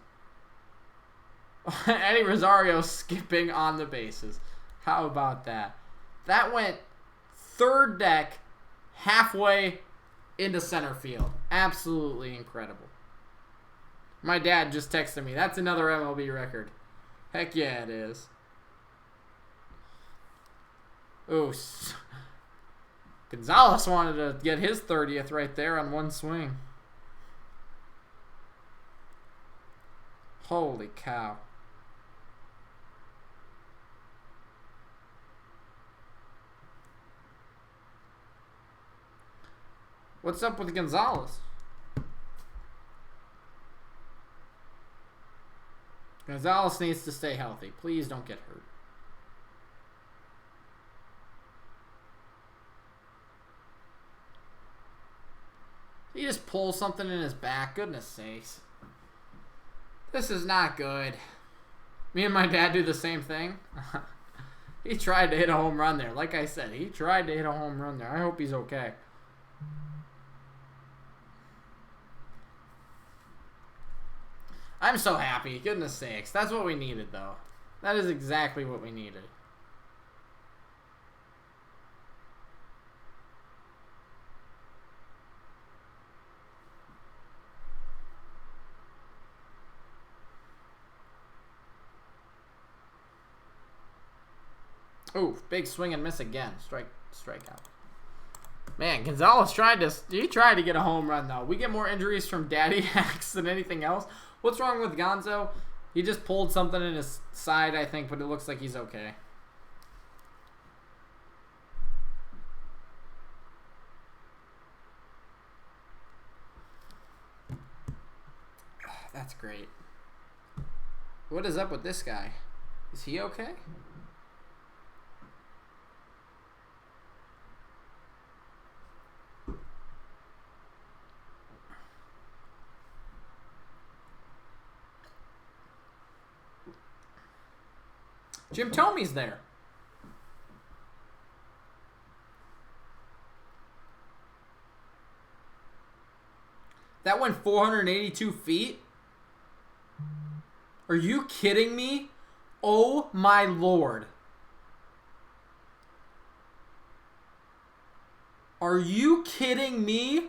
Eddie Rosario skipping on the bases. How about that? That went third deck, halfway into center field. Absolutely incredible. My dad just texted me. That's another MLB record. Heck yeah, it is. Ooh. Gonzalez wanted to get his 30th right there on one swing. Holy cow. What's up with Gonzalez? Gonzalez needs to stay healthy. Please don't get hurt. He just pulls something in his back. Goodness sakes. This is not good. Me and my dad do the same thing. He tried to hit a home run there. Like I said, he tried to hit a home run there. I hope he's okay. I'm so happy. Goodness sakes. That's what we needed, though. That is exactly what we needed. Ooh, big swing and miss again. Strikeout. Man, Gonzalez tried to get a home run, though. We get more injuries from daddy hacks than anything else. What's wrong with Gonzo? He just pulled something in his side, I think, but it looks like he's okay. That's great. What is up with this guy? Is he okay? Jim Tomey's there. That went 482 feet? Are you kidding me? Oh my Lord. Are you kidding me?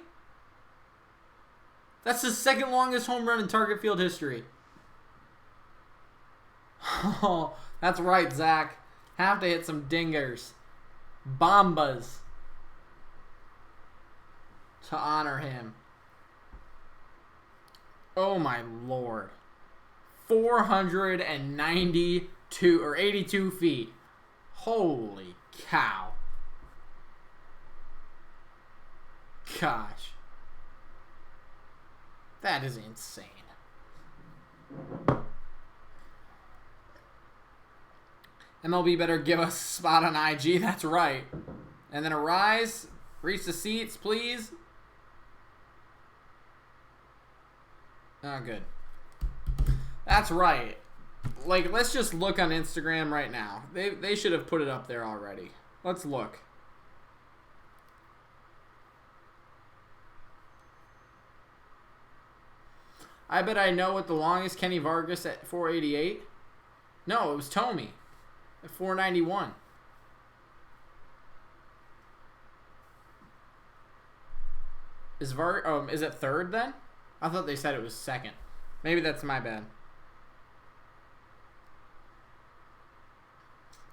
That's the second longest home run in Target Field history. Oh, that's right, Zach. Have to hit some dingers. Bombas. To honor him. Oh my Lord. 492 or 82 feet. Holy cow. Gosh. That is insane. MLB better give us a spot on IG. That's right. And then Arise. Reach the seats, please. Oh, good. That's right. Like, let's just look on Instagram right now. They should have put it up there already. Let's look. I bet I know what the longest. Kenny Vargas at 488. No, it was Tomey at 491. Is it third then? I thought they said it was second. Maybe that's my bad.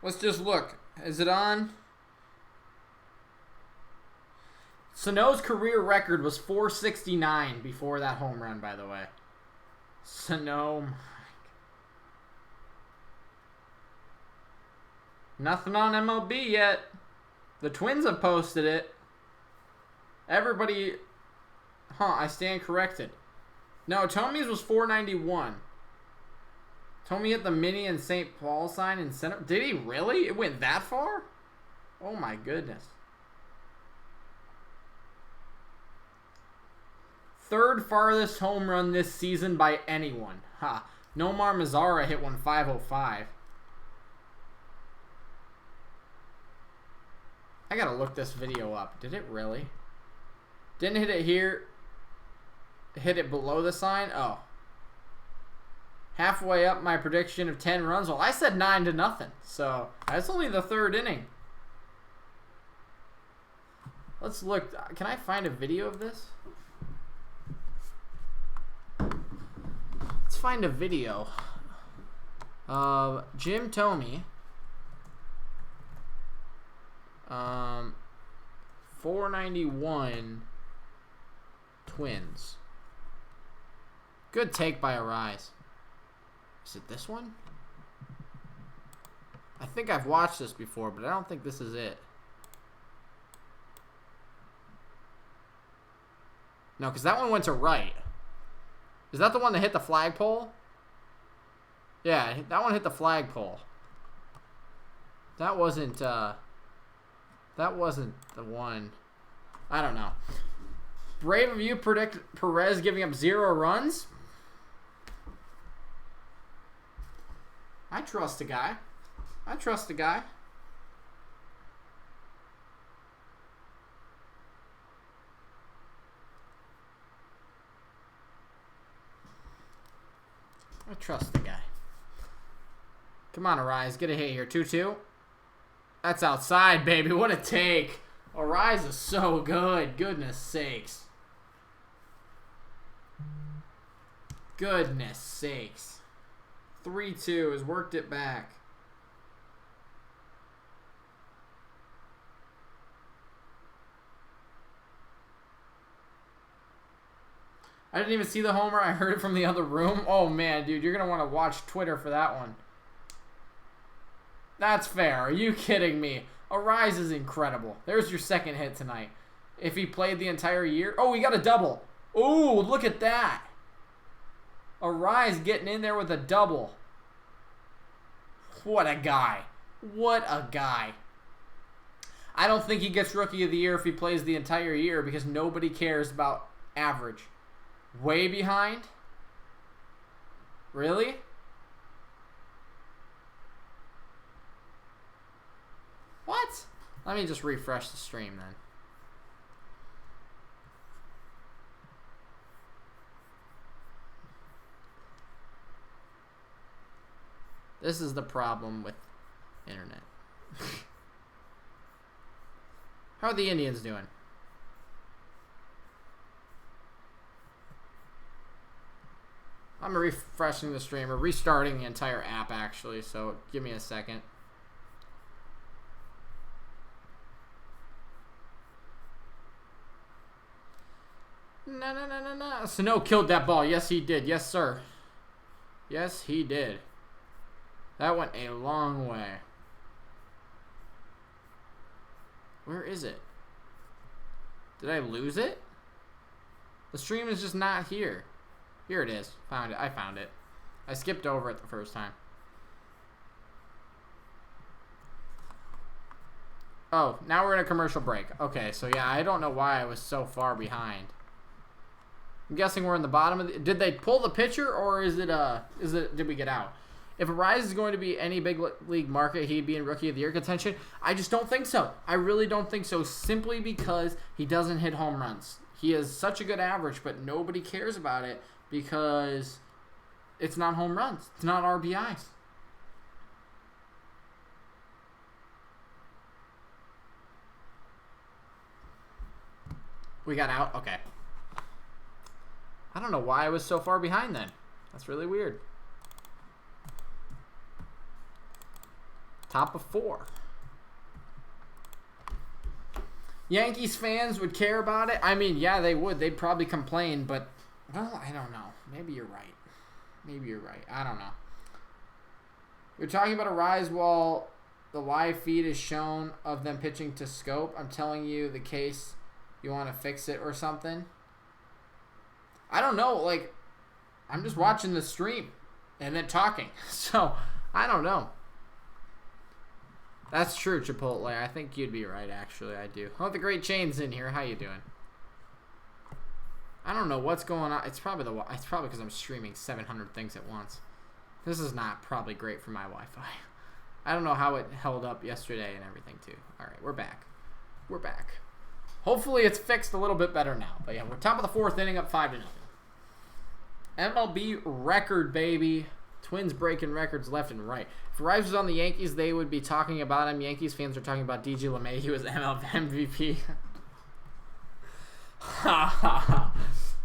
Let's just look. Is it on? Sano's career record was 469 before that home run, by the way. Sano. Nothing on MLB yet. The Twins have posted it. Everybody... Huh, I stand corrected. No, Tomey's was 491. Tomey hit the mini and St. Paul sign in center. Did he really? It went that far? Oh my goodness. Third farthest home run this season by anyone. Ha. Nomar Mazara hit one 505. I gotta look this video up. Did it really? Didn't hit it here. Hit it below the sign? Oh. Halfway up my prediction of 10 runs. Well, I said 9-0. So, that's only the third inning. Let's look. Can I find a video of this? Let's find a video of Jim Tomey. 491 Twins. Good take by Arise. Is it this one? I think I've watched this before, but I don't think this is it. No, because that one went to right. Is that the one that hit the flagpole? Yeah, that one hit the flagpole. That wasn't the one. I don't know. Brave of you predict Perez giving up 0 runs? I trust the guy. I trust the guy. I trust the guy. Come on, Arise. Get a hit here. 2-2. That's outside, baby. What a take. Arise is so good. Goodness sakes. Goodness sakes. 3-2 has worked it back. I didn't even see the homer. I heard it from the other room. Oh, man, dude. You're going to want to watch Twitter for that one. That's fair. Are you kidding me? Arise is incredible. There's your second hit tonight. If he played the entire year. Oh, he got a double. Ooh, look at that. Arise getting in there with a double. What a guy. What a guy. I don't think he gets Rookie of the Year if he plays the entire year because nobody cares about average. Way behind? Really? Let me just refresh the stream then. This is the problem with internet. How are the Indians doing? I'm refreshing the stream, or restarting the entire app actually, so give me a second. No. Sano killed that ball. Yes, he did. Yes, sir. Yes, he did. That went a long way. Where is it? Did I lose it? The stream is just not here. Here it is. Found it. I found it. I skipped over it the first time. Oh, now we're in a commercial break. Okay, so yeah, I don't know why I was so far behind. I'm guessing we're in the bottom of the... Did they pull the pitcher, or is it did we get out? If Arise is going to be any big league market, he'd be in Rookie of the Year contention. I just don't think so. I really don't think so, simply because he doesn't hit home runs. He has such a good average, but nobody cares about it because it's not home runs. It's not RBIs. We got out? Okay. I don't know why I was so far behind then. That's really weird. Top of 4. Yankees fans would care about it. I mean, yeah, they would. They'd probably complain, but, well, I don't know. Maybe you're right. Maybe you're right. I don't know. You're talking about a rise while the live feed is shown of them pitching to scope. I'm telling you the case. You want to fix it or something? I don't know. Like, I'm just watching the stream and then talking. So, I don't know. That's true, Chipotle. I think you'd be right, actually. I do. Oh, the Great Chain's in here. How you doing? I don't know what's going on. It's probably because I'm streaming 700 things at once. This is not probably great for my Wi-Fi. I don't know how it held up yesterday and everything, too. All right, we're back. We're back. Hopefully it's fixed a little bit better now. But, yeah, we're top of the 4th inning, up 5-0. MLB record, baby. Twins breaking records left and right. If Rice was on the Yankees, they would be talking about him. Yankees fans are talking about DJ LeMahieu as MLB MVP.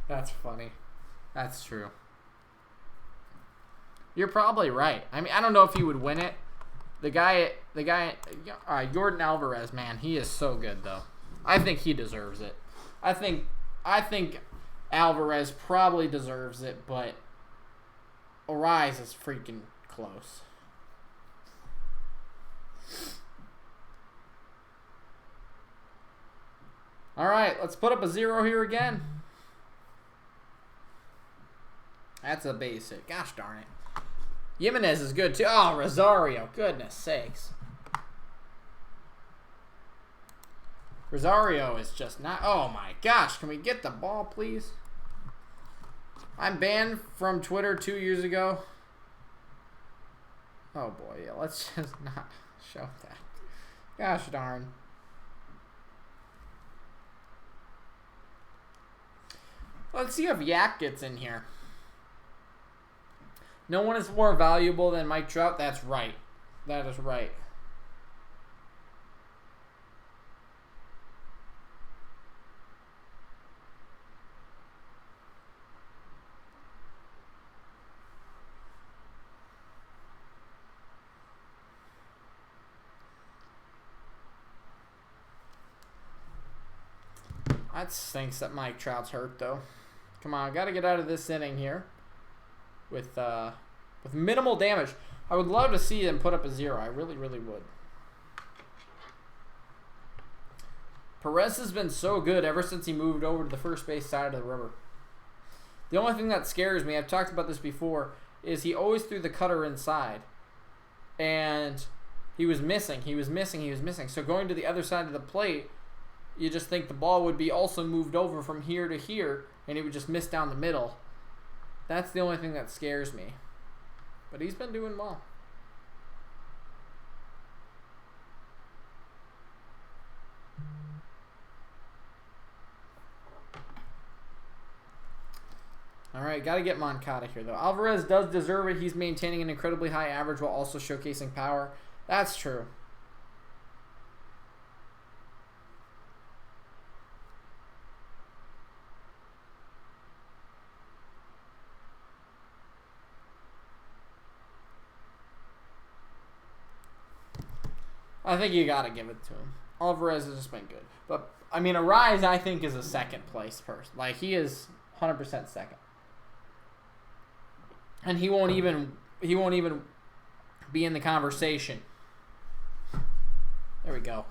That's funny. That's true. You're probably right. I mean, I don't know if he would win it. The guy, Jordan Alvarez, man, he is so good though. I think he deserves it. I think Alvarez probably deserves it, but Arise is freaking close. All right, let's put up a 0 here again. That's a base hit. Gosh darn it. Jimenez is good too. Oh, Rosario. Goodness sakes. Rosario is just not... Oh my gosh. Can we get the ball, please? I'm banned from Twitter 2 years ago. Oh boy, yeah, let's just not show that. Gosh darn. Let's see if Yak gets in here. No one is more valuable than Mike Trout. That's right. That is right. That stinks that Mike Trout's hurt, though. Come on, got to get out of this inning here with minimal damage. I would love to see him put up a 0. I really, really would. Perez has been so good ever since he moved over to the first base side of the river. The only thing that scares me, I've talked about this before, is he always threw the cutter inside. And he was missing. So going to the other side of the plate, you just think the ball would be also moved over from here to here, and he would just miss down the middle. That's the only thing that scares me. But he's been doing well. All right, got to get Moncada here, though. Alvarez does deserve it. He's maintaining an incredibly high average while also showcasing power. That's true. I think you got to give it to him. Alvarez has just been good. But, I mean, Arise, I think, is a second place person. Like, he is 100% second. And he won't even be in the conversation. There we go.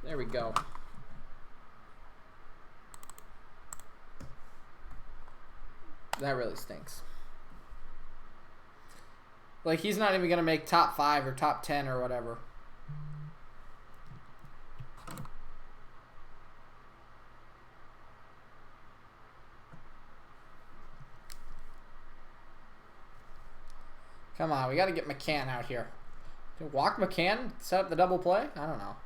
There we go. That really stinks. Like, he's not even going to make top 5 or top 10 or whatever. Come on, we got to get McCann out here. Walk McCann? Set up the double play? I don't know.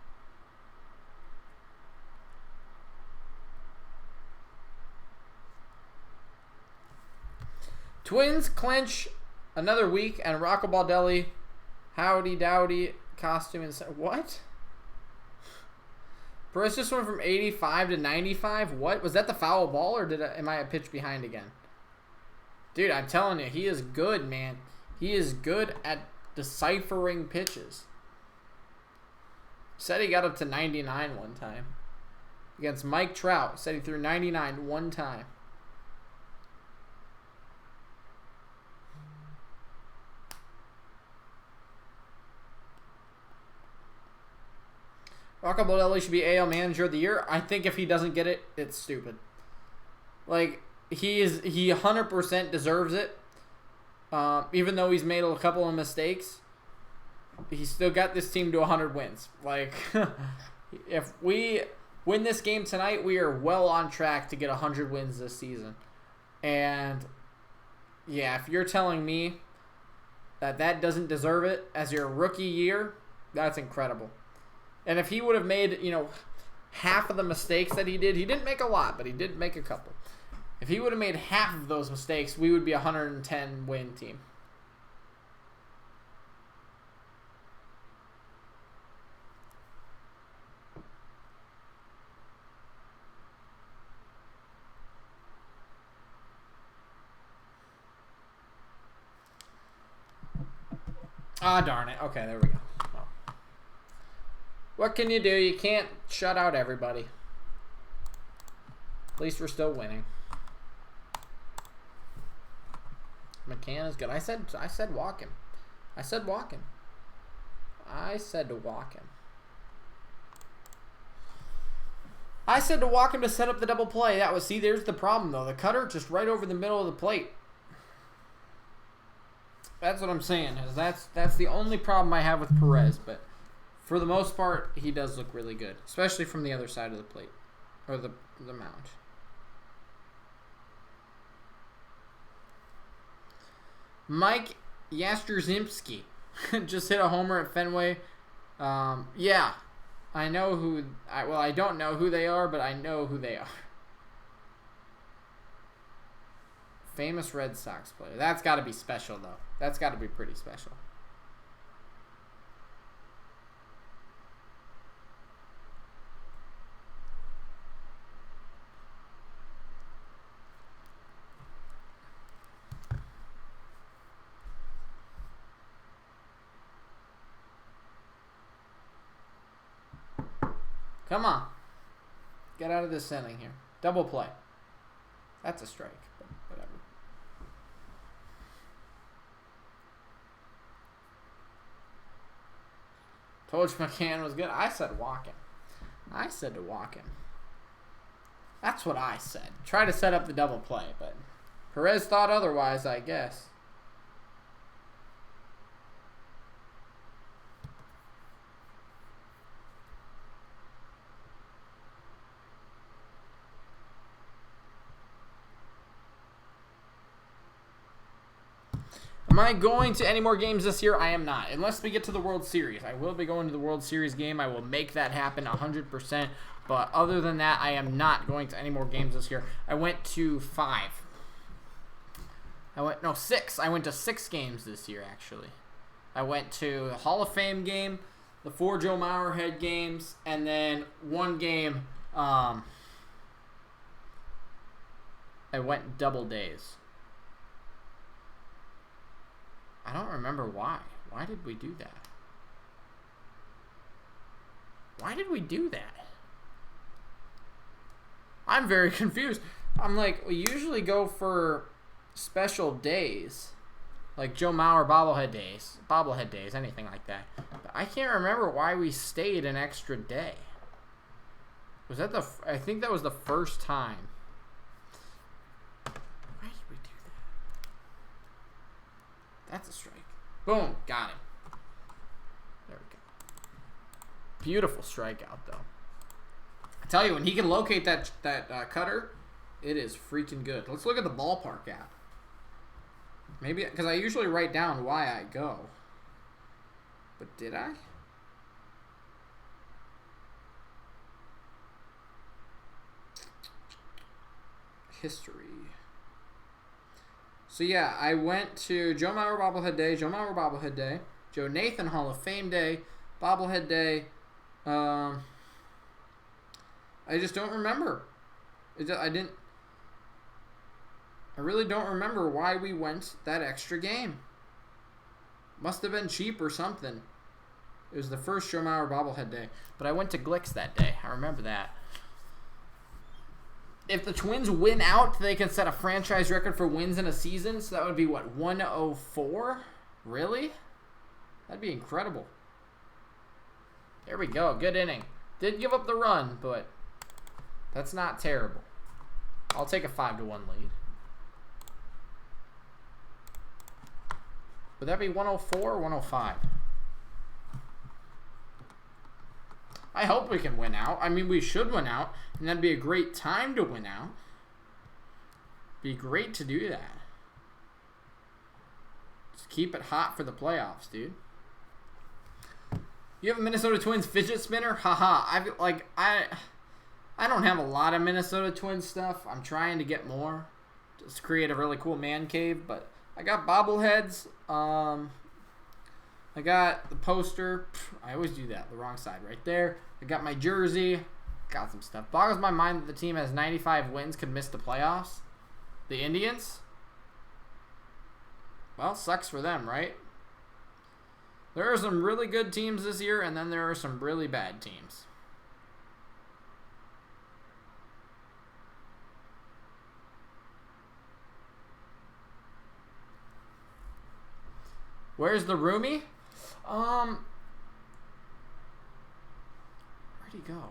Twins clinch another week, and Rocco Baldelli, howdy dowdy costume and what? Perez just went from 85 to 95. What was that? The foul ball, or am I a pitch behind again? Dude, I'm telling you, he is good, man. He is good at deciphering pitches. Said he got up to 99 one time. Against Mike Trout. Said he threw 99 one time. Rocco Baldelli should be AL Manager of the Year. I think if he doesn't get it, it's stupid. Like, he 100% deserves it. Even though he's made a couple of mistakes, he's still got this team to 100 wins. Like, if we win this game tonight, we are well on track to get 100 wins this season. And, yeah, if you're telling me that doesn't deserve it as your rookie year, that's incredible. And if he would have made, half of the mistakes that he didn't make a lot, but he did make a couple. If he would have made half of those mistakes, we would be a 110 win team. Ah, darn it. Okay, there we go. Oh. What can you do? You can't shut out everybody. At least we're still winning. McCann is good. I said walk him. I said walk him. I said to walk him. I said to walk him to set up the double play. There's the problem though. The cutter just right over the middle of the plate. That's what I'm saying. That's the only problem I have with Perez, but for the most part, he does look really good, especially from the other side of the plate or the mound. Mike Yastrzemski just hit a homer at Fenway. Yeah, I know who. I don't know who they are, but I know who they are. Famous Red Sox player. That's got to be special, though. That's got to be pretty special. Come on. Get out of this inning here. Double play. That's a strike, but whatever. Told you McCann was good. I said walk him. I said to walk him. That's what I said. Try to set up the double play, but Perez thought otherwise, I guess. Am I going to any more games this year? I am not. Unless we get to the World Series. I will be going to the World Series game. I will make that happen 100%. But other than that, I am not going to any more games this year. I went to 5. No, 6. I went to 6 games this year, actually. I went to the Hall of Fame game, the 4 Joe Mauer head games, and then 1 game, I went double days. I don't remember why. Why did we do that? Why did we do that? I'm very confused. I'm like, we usually go for special days. Like Joe Mauer bobblehead days, anything like that. But I can't remember why we stayed an extra day. Was that I think that was the first time. Why did we do that? That's a strike. Boom, got him. There we go. Beautiful strikeout, though. I tell you, when he can locate that cutter, it is freaking good. Let's look at the ballpark app. Maybe, because I usually write down why I go. But did I? History. So yeah, I went to Joe Mauer bobblehead day, Joe Mauer bobblehead day, Joe Nathan Hall of Fame day, bobblehead day. I just don't remember. I really don't remember why we went that extra game. Must have been cheap or something. It was the first Joe Mauer bobblehead day. But I went to Glick's that day. I remember that. If the Twins win out, they can set a franchise record for wins in a season. So that would be, what, 104? Really? That'd be incredible. There we go. Good inning. Did give up the run, but that's not terrible. I'll take a 5-1 lead. Would that be 104 or 105? I hope we can win out. I mean, we should win out, and that'd be a great time to win out. Be great to do that. Just keep it hot for the playoffs, dude. You have a Minnesota Twins fidget spinner? Haha. I don't have a lot of Minnesota Twins stuff. I'm trying to get more. Just create a really cool man cave, but I got bobbleheads. I got the poster. I always do that. The wrong side right there. I got my jersey. Got some stuff. Boggles my mind that the team has 95 wins, could miss the playoffs. The Indians? Well, sucks for them, right? There are some really good teams this year, and then there are some really bad teams. Where's the roomie? Where'd he go?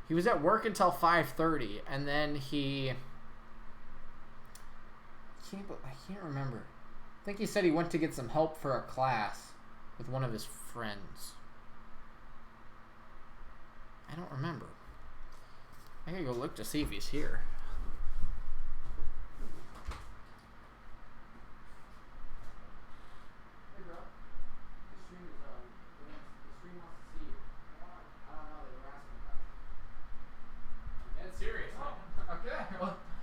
He was at work until 5:30, and then I can't remember. I think he said he went to get some help for a class with one of his friends. I don't remember. I gotta go look to see if he's here.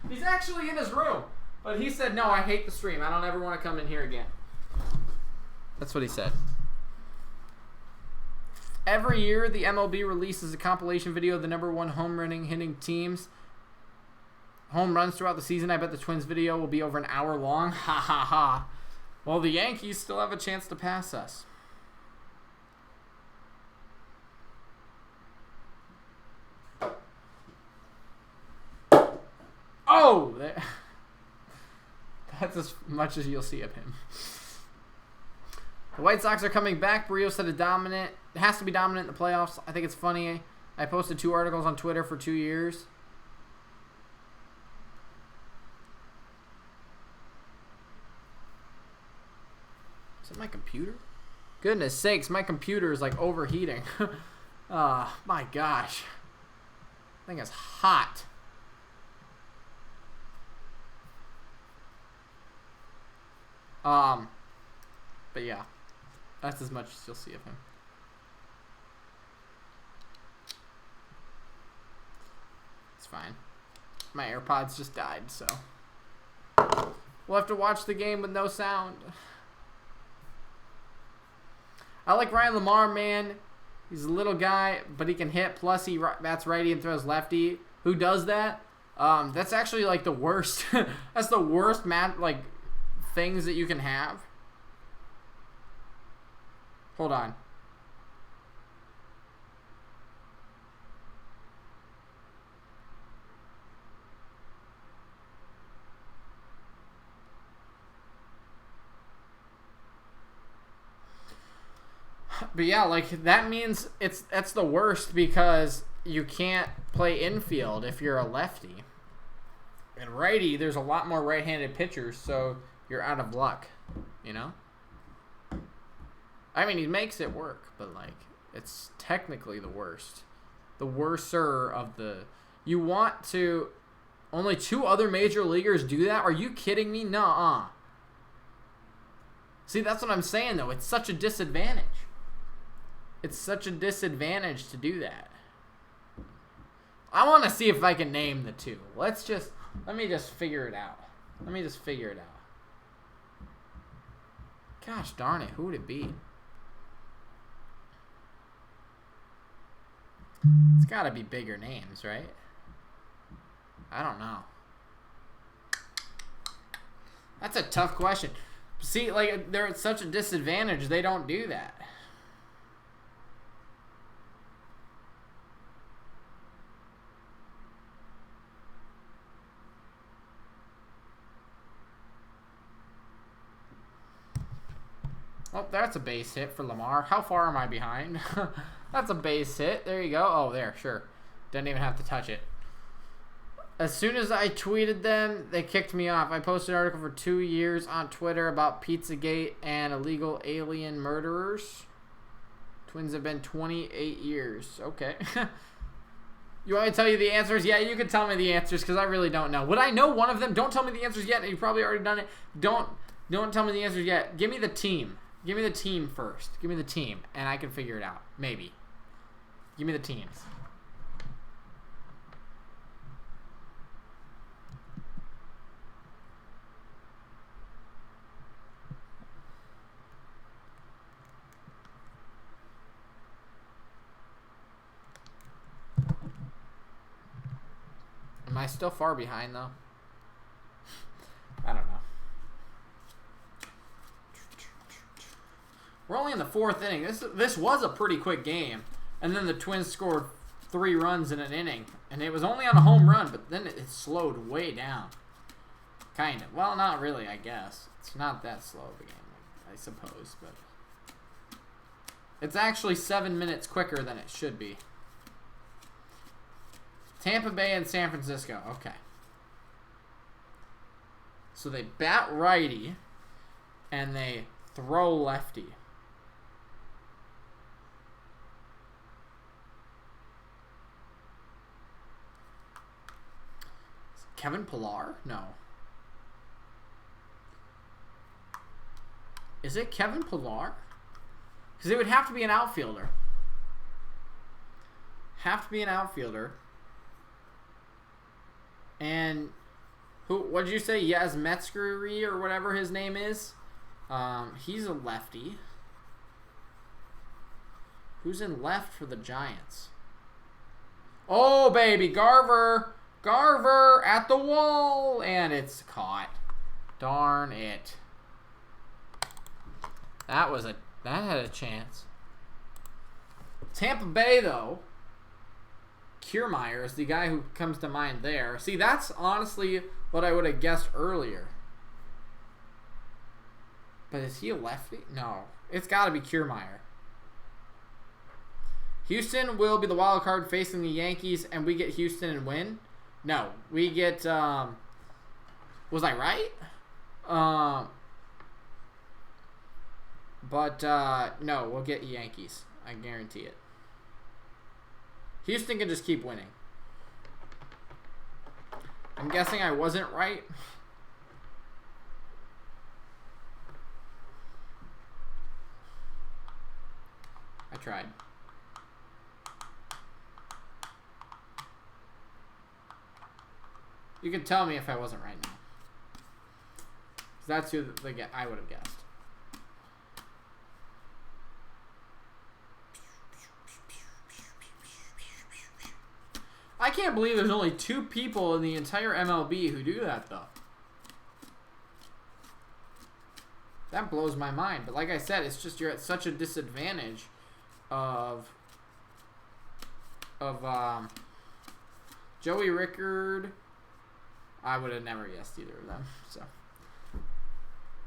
He's actually in his room. But he said, no, I hate the stream. I don't ever want to come in here again. That's what he said. Every year, the MLB releases a compilation video of the #1 home running hitting teams. Home runs throughout the season. I bet the Twins video will be over an hour long. Ha ha ha. Well, the Yankees still have a chance to pass us. Oh! That's as much as you'll see of him. The White Sox are coming back. Barrios said it has to be dominant in the playoffs. I think it's funny. I posted 2 articles on Twitter for 2 years. Is it my computer? Goodness sakes, my computer is like overheating. My gosh. I think it's hot. But yeah, that's as much as you'll see of him. It's fine. My AirPods just died, so We'll have to watch the game with no sound. I like Ryan Lamar, man. He's a little guy, but he can hit. Plus, he bats righty and throws lefty. Who does that? That's actually like the worst. That's the worst things that you can have. Hold on. But yeah, like that means that's the worst because you can't play infield if you're a lefty. And righty, there's a lot more right-handed pitchers, so you're out of luck, you know? I mean, he makes it work, but like it's technically the worst. The worser of the you want to only 2 other major leaguers do that? Are you kidding me? Nuh-uh. See, that's what I'm saying though. It's such a disadvantage. It's such a disadvantage to do that. I want to see if I can name the 2. Let me just figure it out. Gosh darn it, who would it be? It's got to be bigger names, right? I don't know. That's a tough question. See, like, they're at such a disadvantage, they don't do that. Oh, that's a base hit for Lamar. How far am I behind? That's a base hit. There you go. Oh, there, sure. Didn't even have to touch it. As soon as I tweeted them, they kicked me off. I posted an article for 2 years on Twitter about Pizzagate and illegal alien murderers. Twins have been 28 years. Okay. You want me to tell you the answers? Yeah, you can tell me the answers because I really don't know. Would I know one of them? Don't tell me the answers yet. You've probably already done it. Don't tell me the answers yet. Give me the team. Give me the team first. Give me the team, and I can figure it out. Maybe. Give me the teams. Am I still far behind, though? I don't know. We're only in the 4th inning. This was a pretty quick game. And then the Twins scored 3 runs in an inning. And it was only on a home run, but then it slowed way down. Kind of. Well, not really, I guess. It's not that slow of a game, I suppose. But it's actually 7 minutes quicker than it should be. Tampa Bay and San Francisco. Okay. So they bat righty, and they throw lefty. Kevin Pillar? No. Is it Kevin Pillar? Because it would have to be an outfielder. And what did you say? Yaz Metzgery or whatever his name is? He's a lefty. Who's in left for the Giants? Oh, baby. Garver at the wall. And it's caught. Darn it. That had a chance. Tampa Bay, though. Kiermaier is the guy who comes to mind there. See, that's honestly what I would have guessed earlier. But is he a lefty? No. It's got to be Kiermaier. Houston will be the wild card facing the Yankees, and we get Houston and win. No, we get. Was I right? But no, we'll get Yankees. I guarantee it. Houston can just keep winning. I'm guessing I wasn't right. I tried. You can tell me if I wasn't right now. That's who I would have guessed. I can't believe there's only 2 people in the entire MLB who do that, though. That blows my mind. But like I said, it's just you're at such a disadvantage of Joey Rickard. I would have never guessed either of them. So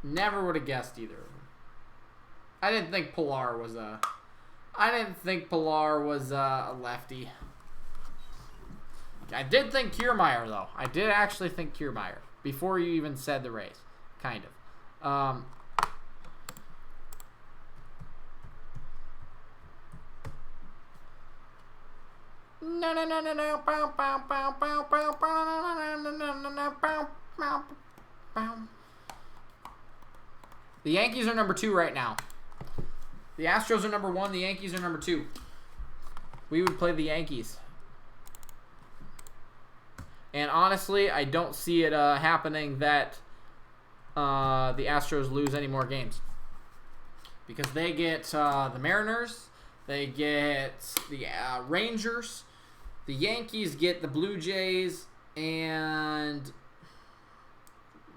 never would have guessed either of them. I didn't think Pilar was a lefty. I did think Kiermaier, though. I did actually think Kiermaier before you even said the Rays. Kind of. The Yankees are number 2 right now. The Astros are number 1. The Yankees are number 2. We would play the Yankees. And honestly, I don't see it happening that the Astros lose any more games. Because they get the Mariners, they get the Rangers, the Yankees get the Blue Jays, and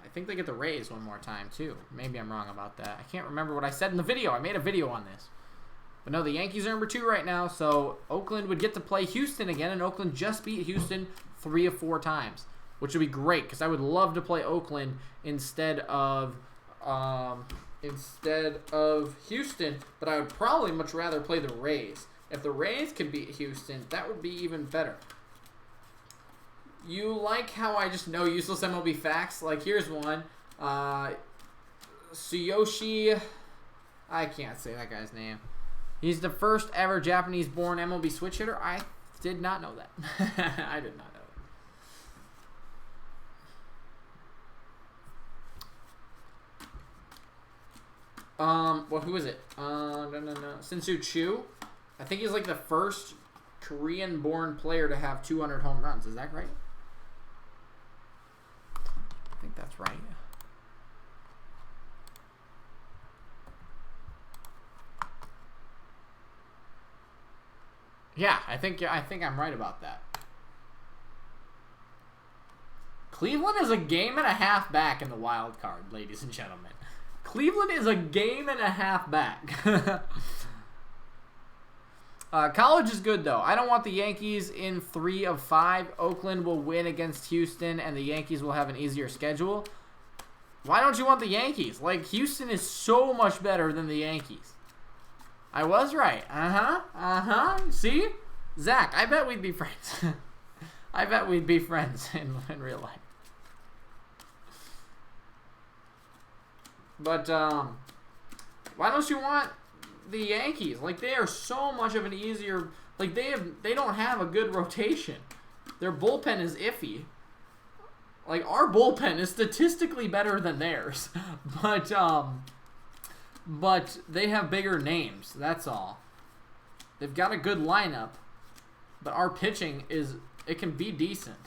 I think they get the Rays one more time too. Maybe I'm wrong about that. I can't remember what I said in the video. I made a video on this. But no, the Yankees are number 2 right now, so Oakland would get to play Houston again, and Oakland just beat Houston 3 of 4 times, which would be great because I would love to play Oakland instead of Houston, but I would probably much rather play the Rays. If the Rays could beat Houston, that would be even better. You like how I just know useless MLB facts? Like, here's one. Tsuyoshi, I can't say that guy's name. He's the first ever Japanese-born MLB switch hitter. I did not know that. I did not know that. Well, who is it? Shin-Soo Choo. I think he's like the first Korean-born player to have 200 home runs. Is that right? I think that's right. Yeah, I think I'm right about that. Cleveland is a game and a half back in the wild card, ladies and gentlemen. Cleveland is a game and a half back. College is good, though. I don't want the Yankees in 3 of 5. Oakland will win against Houston, and the Yankees will have an easier schedule. Why don't you want the Yankees? Like, Houston is so much better than the Yankees. I was right. See? Zach, I bet we'd be friends. I bet we'd be friends in real life. But, why don't you want the Yankees? Like, they are so much of an easier... Like, they don't have a good rotation. Their bullpen is iffy. Like, our bullpen is statistically better than theirs. But they have bigger names, that's all. They've got a good lineup, but our pitching it can be decent.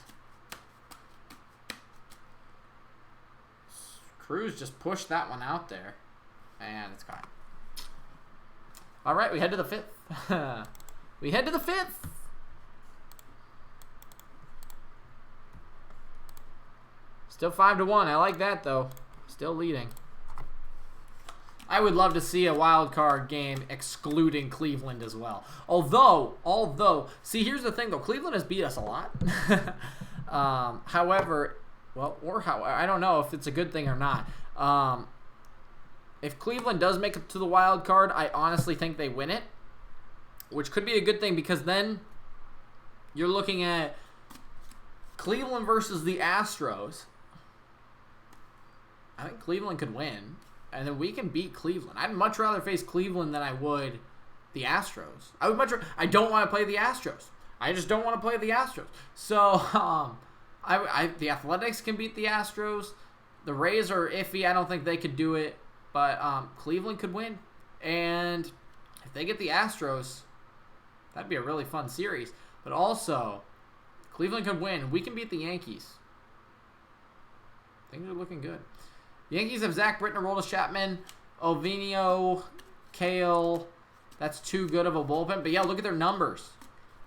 Cruz just pushed that one out there, and it's gone. All right, we head to the 5th. We head to the 5th. Still 5-1. I like that, though. Still leading. I would love to see a wild card game excluding Cleveland as well. Although, see, here's the thing, though. Cleveland has beat us a lot. However, I don't know if it's a good thing or not. If Cleveland does make it to the wild card, I honestly think they win it, which could be a good thing because then you're looking at Cleveland versus the Astros. I think Cleveland could win. And then we can beat Cleveland. I'd much rather face Cleveland than I would the Astros. I don't want to play the Astros. I just don't want to play the Astros. So, the Athletics can beat the Astros. The Rays are iffy. I don't think they could do it. But Cleveland could win. And if they get the Astros, that'd be a really fun series. But also, Cleveland could win. We can beat the Yankees. Things are looking good. Yankees have Zach Britton, Aroldis Chapman, Ovinio, Kale. That's too good of a bullpen. But, yeah, look at their numbers.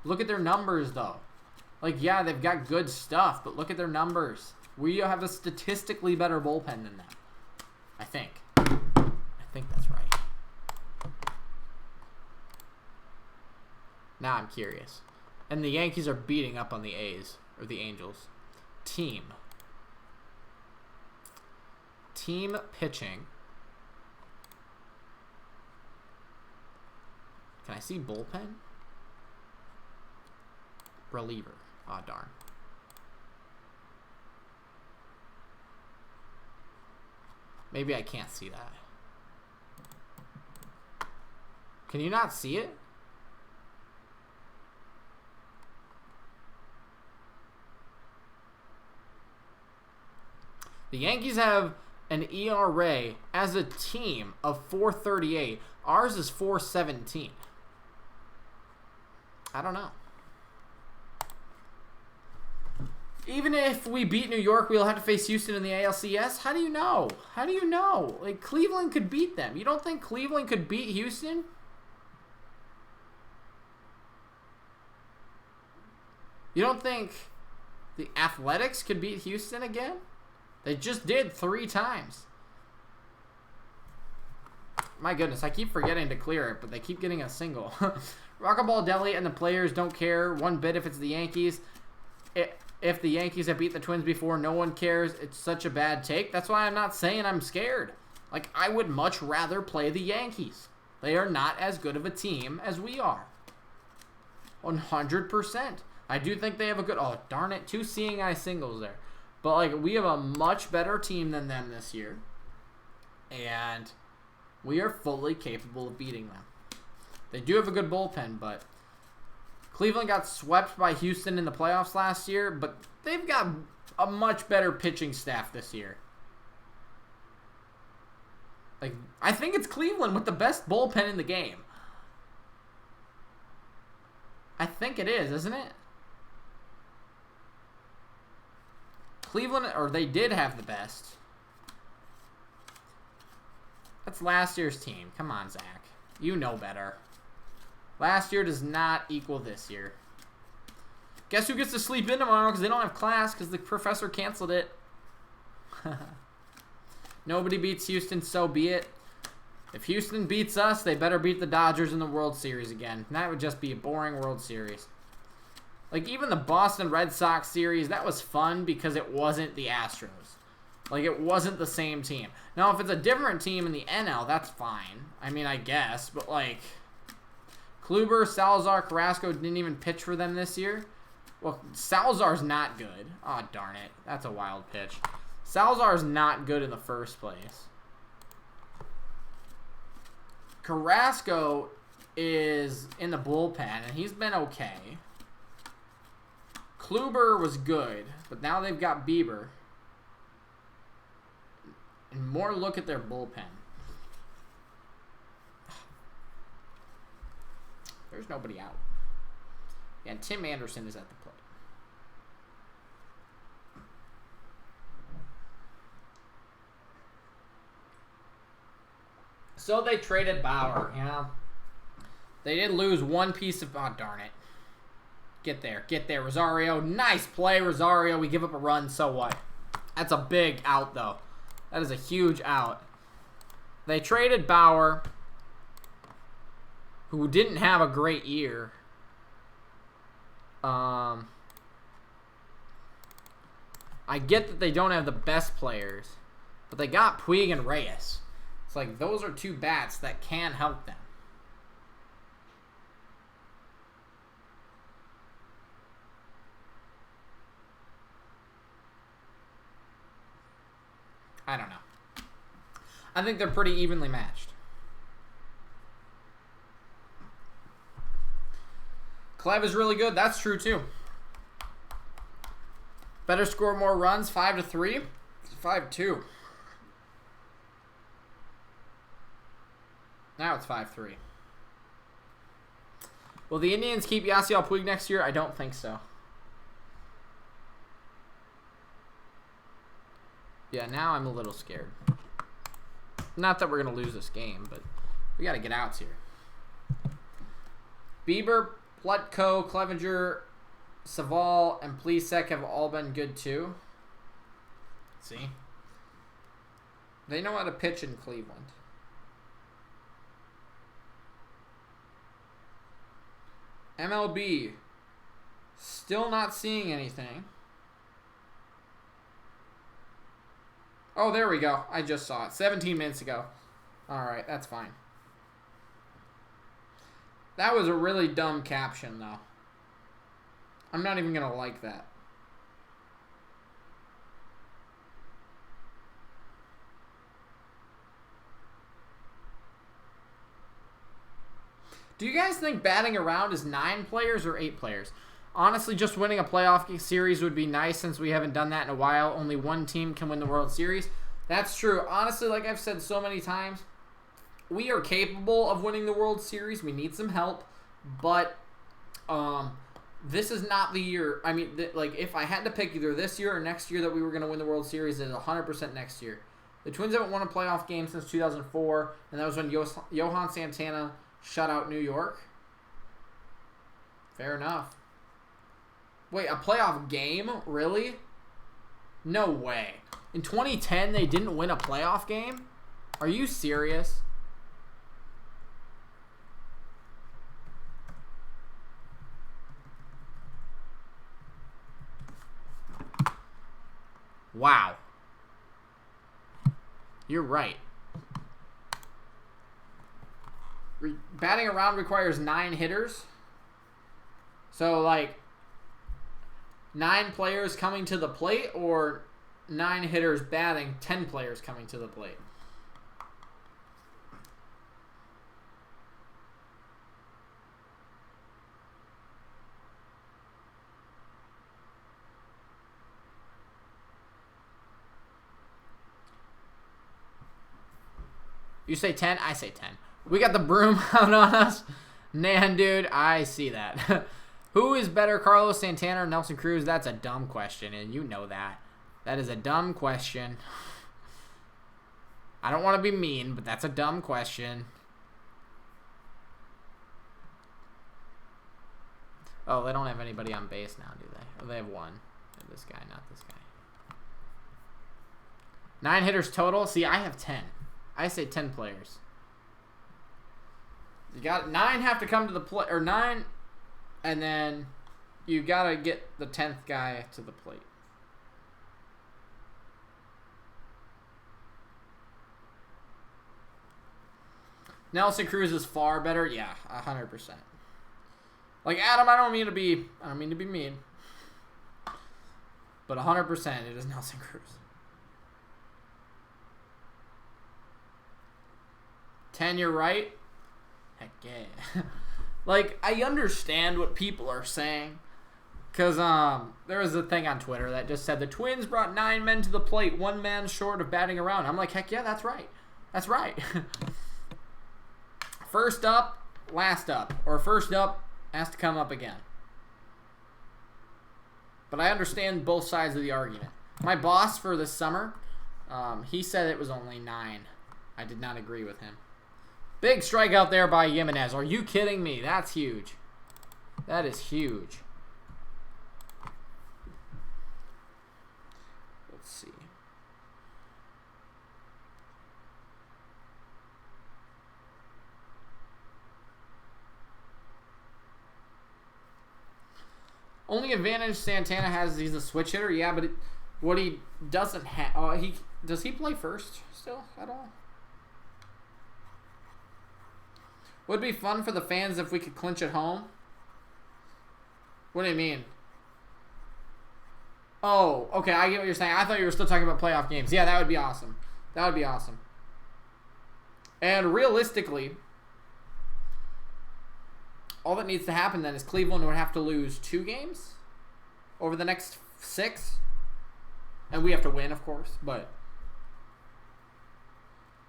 Look at their numbers, though. Like, yeah, they've got good stuff, but look at their numbers. We have a statistically better bullpen than them. I think. I think that's right. Now I'm curious. And the Yankees are beating up on the A's, or the Angels. Team pitching. Can I see bullpen? Reliever. Aw, oh, darn. Maybe I can't see that. Can you not see it? The Yankees have an ERA as a team of 4.38. Ours is 4.17. I don't know. Even if we beat New York, we'll have to face Houston in the ALCS. How do you know? How do you know? Like, Cleveland could beat them. You don't think Cleveland could beat Houston? You don't think the Athletics could beat Houston again? They just did 3 times. My goodness, I keep forgetting to clear it, but they keep getting a single. Rockaball Deli and the players don't care one bit if it's the Yankees. If the Yankees have beat the Twins before, no one cares. It's such a bad take. That's why I'm not saying I'm scared. Like, I would much rather play the Yankees. They are not as good of a team as we are. 100%. I do think they have a good... Oh, darn it. 2 seeing eye singles there. But, like, we have a much better team than them this year. And we are fully capable of beating them. They do have a good bullpen, but Cleveland got swept by Houston in the playoffs last year, but they've got a much better pitching staff this year. Like, I think it's Cleveland with the best bullpen in the game. I think it is, isn't it? Cleveland, or they did have the best. That's last year's team. Come on, Zach. You know better. Last year does not equal this year. Guess who gets to sleep in tomorrow because they don't have class because the professor canceled it. Nobody beats Houston, so be it. If Houston beats us, they better beat the Dodgers in the World Series again. And that would just be a boring World Series. Like, even the Boston Red Sox series, that was fun because it wasn't the Astros. Like, it wasn't the same team. Now, if it's a different team in the NL, that's fine. I mean, I guess. But, like, Kluber, Salazar, Carrasco didn't even pitch for them this year. Well, Salazar's not good. Oh, darn it. That's a wild pitch. Salazar's not good in the first place. Carrasco is in the bullpen, and he's been okay. Kluber was good, but now they've got Bieber. And more look at their bullpen. There's nobody out. Yeah, and Tim Anderson is at the plate. So they traded Bauer, yeah. They did lose one piece of... Oh, darn it. Get there. Get there, Rosario. Nice play, Rosario. We give up a run, so what? That's a big out, though. That is a huge out. They traded Bauer, who didn't have a great year. I get that they don't have the best players, but they got Puig and Reyes. It's like those are 2 bats that can help them. I don't know. I think they're pretty evenly matched. Clev is really good. That's true, too. Better score more runs. 5-3. 5-2. Now it's 5-3. Will the Indians keep Yasiel Puig next year? I don't think so. Yeah, now I'm a little scared. Not that we're going to lose this game, but we got to get outs here. Bieber, Plutko, Clevenger, Savall, and Plesac have all been good too. See? They know how to pitch in Cleveland. MLB. Still not seeing anything. Oh, there we go. I just saw it. 17 minutes ago. Alright, that's fine. That was a really dumb caption, though. I'm not even going to like that. Do you guys think batting around is 9 players or 8 players? Honestly, just winning a playoff series would be nice since we haven't done that in a while. Only one team can win the World Series. That's true. Honestly, like I've said so many times, we are capable of winning the World Series. We need some help, but this is not the year. I mean, like if I had to pick either this year or next year that we were going to win the World Series, it's 100% next year. The Twins haven't won a playoff game since 2004, and that was when Johan Santana shut out New York. Fair enough. Wait, a playoff game? Really? No way. In 2010, they didn't win a playoff game? Are you serious? Wow. You're right. Batting around requires 9 hitters. So, like, 9 players coming to the plate or 9 hitters batting, 10 players coming to the plate? You say 10? I say 10. We got the broom out on us. Nan, dude, I see that. Who is better, Carlos Santana or Nelson Cruz? That's a dumb question, and you know that. That is a dumb question. I don't want to be mean, but that's a dumb question. Oh, they don't have anybody on base now, do they? Or they have one. This guy, not this guy. 9 hitters total. See, I have 10. I say 10 players. You got 9 have to come to the plate, or 9, and then you gotta get the 10th guy to the plate. Nelson Cruz is far better. Yeah, 100%. Like Adam, I don't mean to be mean, but 100% it is Nelson Cruz. 10, you're right. Heck yeah. Like, I understand what people are saying. Because there was a thing on Twitter that just said the Twins brought 9 men to the plate, 1 man short of batting around. I'm like, heck yeah, that's right. That's right. First up, last up. Or first up has to come up again. But I understand both sides of the argument. My boss for this summer, he said it was only 9. I did not agree with him. Big strikeout there by Jimenez. Are you kidding me? That's huge. That is huge. Let's see. Only advantage Santana has is he's a switch hitter. Yeah, but what he doesn't have... does he play first still at all? Would be fun for the fans if we could clinch at home. What do you mean? Oh, okay, I get what you're saying. I thought you were still talking about playoff games. Yeah, that would be awesome. That would be awesome. And realistically, all that needs to happen then is Cleveland would have to lose 2 games over the next 6. And we have to win, of course, but...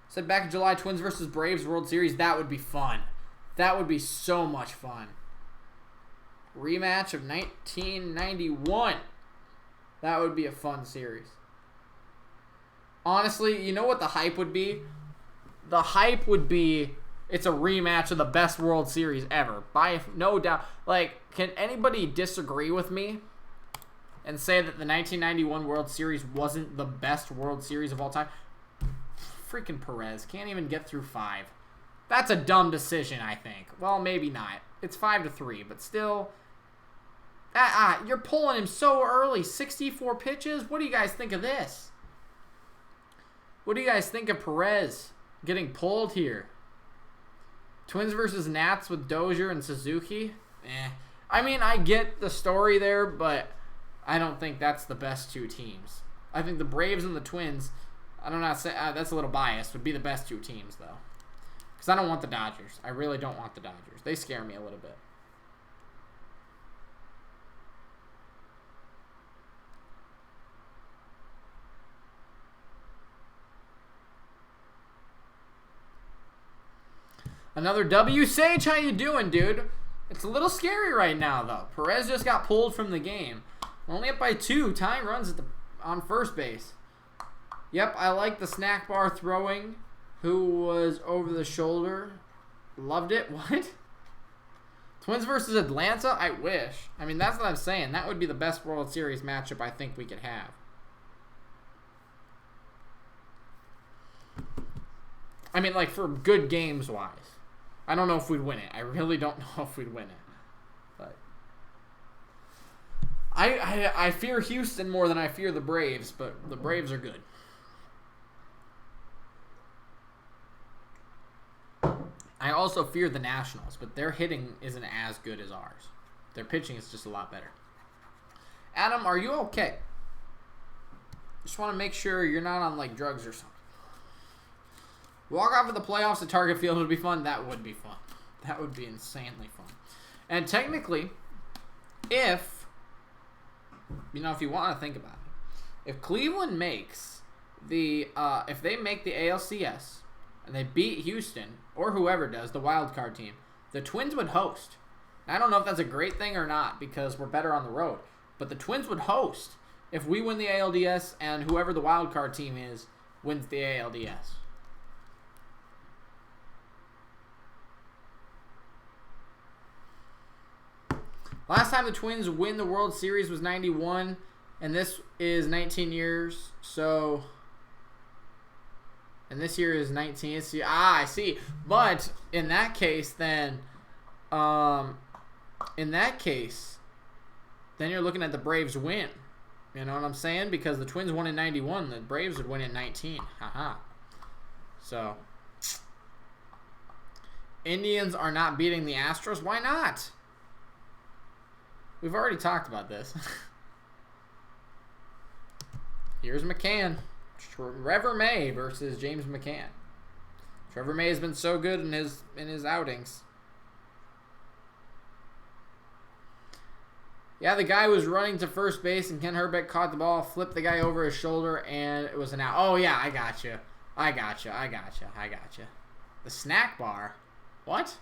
Said back in July, Twins versus Braves World Series. That would be fun. That would be so much fun. Rematch of 1991. That would be a fun series. Honestly, you know what the hype would be? the hype would be it's a rematch of the best World Series ever. By no doubt. Like, can anybody disagree with me and say that the 1991 World Series wasn't the best World Series of all time? Freaking Perez can't even get through 5. That's a dumb decision, I think. Well, maybe not. It's 5-3, but still. You're pulling him so early. 64 pitches? What do you guys think of this? What do you guys think of Perez getting pulled here? Twins versus Nats with Dozier and Suzuki? I mean, I get the story there, but I don't think that's the best 2 teams. I think the Braves and the Twins, I don't know, that's a little biased, would be the best 2 teams, though. Because I don't want the Dodgers. I really don't want the Dodgers. They scare me a little bit. Another W. Sage, how you doing, dude? It's a little scary right now, though. Perez just got pulled from the game. We're only up by 2. Tying runs on first base. Yep, I like the snack bar throwing. Who was over the shoulder? Loved it. What? Twins versus Atlanta? I wish. I mean, that's what I'm saying. That would be the best World Series matchup I think we could have. I mean, like, for good games-wise. I don't know if we'd win it. I really don't know if we'd win it. But I fear Houston more than I fear the Braves, but the Braves are good. I also fear the Nationals, but their hitting isn't as good as ours. Their pitching is just a lot better. Adam, are you okay? Just want to make sure you're not on, like, drugs or something. Walk off of the playoffs at Target Field would be fun. That would be fun. That would be insanely fun. And technically, if you want to think about it, if Cleveland makes if they make the ALCS and they beat Houston or whoever does, the wild card team, the Twins would host. I don't know if that's a great thing or not because we're better on the road, but the Twins would host if we win the ALDS and whoever the wild card team is wins the ALDS. Last time the Twins win the World Series was 91, and this is 19 years, so... And this year is 19. I see. But in that case, then... then you're looking at the Braves win. You know what I'm saying? Because the Twins won in 91, the Braves would win in 19. Haha. So... Indians are not beating the Astros. Why not? We've already talked about this. Here's McCann. Trevor May versus James McCann. Trevor May has been so good in his outings. Yeah, the guy was running to first base and Ken Herbeck caught the ball, flipped the guy over his shoulder, and it was an out. Oh, yeah, I got you. The snack bar? What?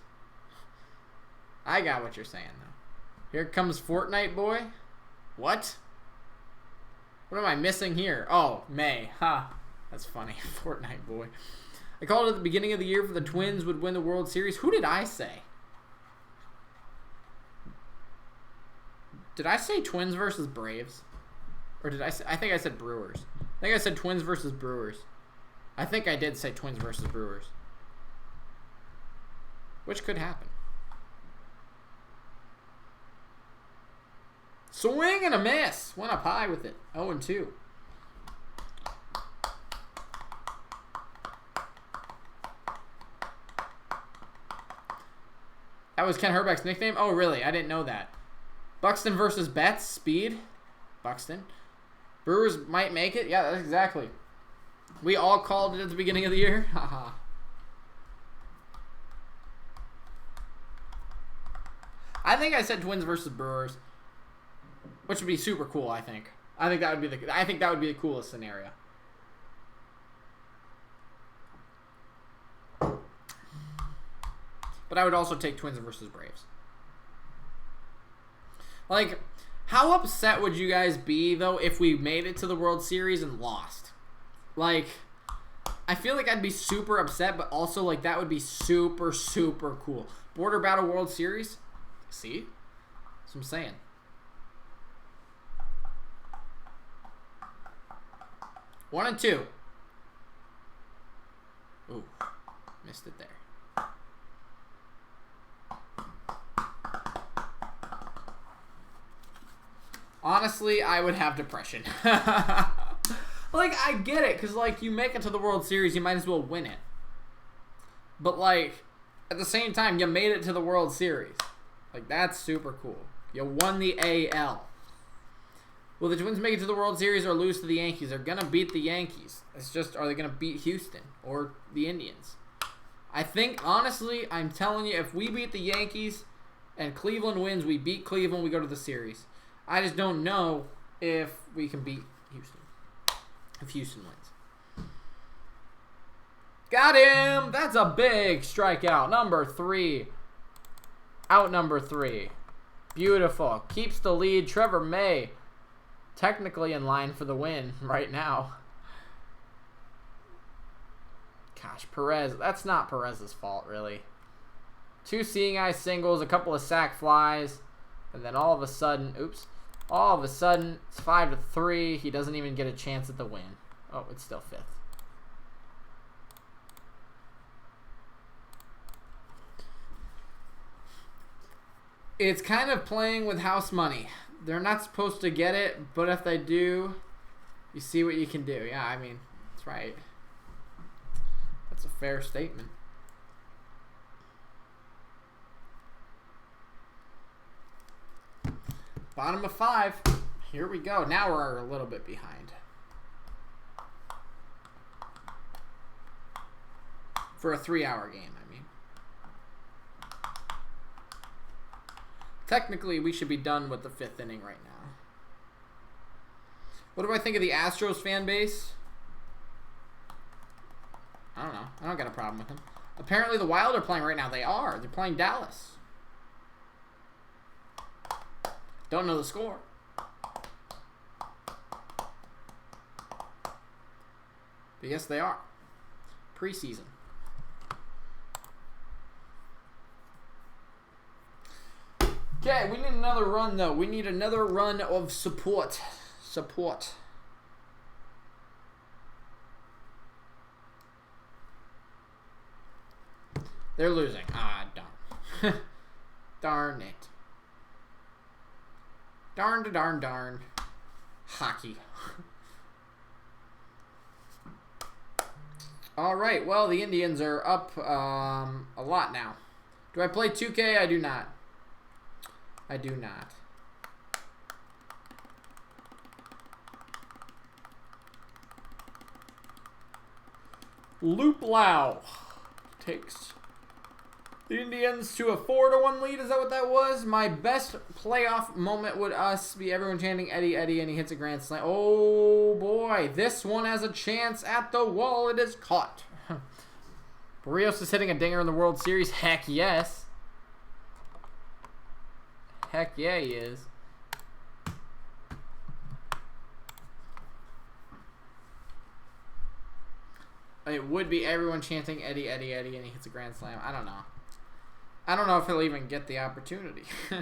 I got what you're saying, though. Here comes Fortnite Boy. What? What am I missing here? Oh, May. Ha. Huh. That's funny. Fortnite Boy. I called it at the beginning of the year for the Twins would win the World Series. Who did I say? Did I say Twins versus Braves? Or did I say... I think I said Brewers. I think I said Twins versus Brewers. I think I did say Twins versus Brewers. Which could happen. Swing and a miss. Went up high with it. 0-2. That was Ken Herbeck's nickname? Oh, really? I didn't know that. Buxton versus Betts. Speed. Buxton. Brewers might make it. Yeah, that's exactly. We all called it at the beginning of the year. Haha. I think I said Twins versus Brewers. Which would be super cool, I think. I think that would be the coolest scenario. But I would also take Twins versus Braves. Like, how upset would you guys be, though, if we made it to the World Series and lost? Like, I feel like I'd be super upset, but also like that would be super, super cool. Border Battle World Series. See? That's what I'm saying. One and two. Ooh, missed it there. Honestly, I would have depression. Like, I get it, because, like, you make it to the World Series, you might as well win it. But, like, at the same time, you made it to the World Series. Like, that's super cool. You won the AL. Will the Twins make it to the World Series or lose to the Yankees? They're going to beat the Yankees. It's just, are they going to beat Houston or the Indians? I think, honestly, I'm telling you, if we beat the Yankees and Cleveland wins, we beat Cleveland, we go to the series. I just don't know if we can beat Houston. If Houston wins. Got him! That's a big strikeout. Number 3. Out number 3. Beautiful. Keeps the lead. Trevor May technically in line for the win right now. Gosh, Perez. That's not Perez's fault, really. 2 seeing eye singles, a couple of sac flies, and then all of a sudden, oops. All of a sudden, it's 5-3. He doesn't even get a chance at the win. Oh, it's still 5th. It's kind of playing with house money. They're not supposed to get it, but if they do, you see what you can do. Yeah, I mean, that's right. That's a fair statement. Bottom of 5. Here we go. Now we're a little bit behind. For a 3-hour game, I mean. Technically, we should be done with the 5th inning right now. What do I think of the Astros fan base? I don't know. I don't got a problem with them. Apparently, the Wild are playing right now. They are. They're playing Dallas. Don't know the score. But yes, they are. Preseason. Okay, we need another run, though. We need another run of support. Support. They're losing. Ah, darn. Darn it. Darn to darn darn. Hockey. Alright, well, the Indians are up a lot now. Do I play 2K? I do not. I do not. Luplow takes the Indians to a 4-1 lead. Is that what that was? My best playoff moment would be everyone chanting Eddie, Eddie, and he hits a grand slam. Oh, boy. This one has a chance at the wall. It is caught. Barrios is hitting a dinger in the World Series. Heck yes. Heck yeah, he is. It would be everyone chanting Eddie, Eddie, Eddie, and he hits a grand slam. I don't know. I don't know if he'll even get the opportunity. Who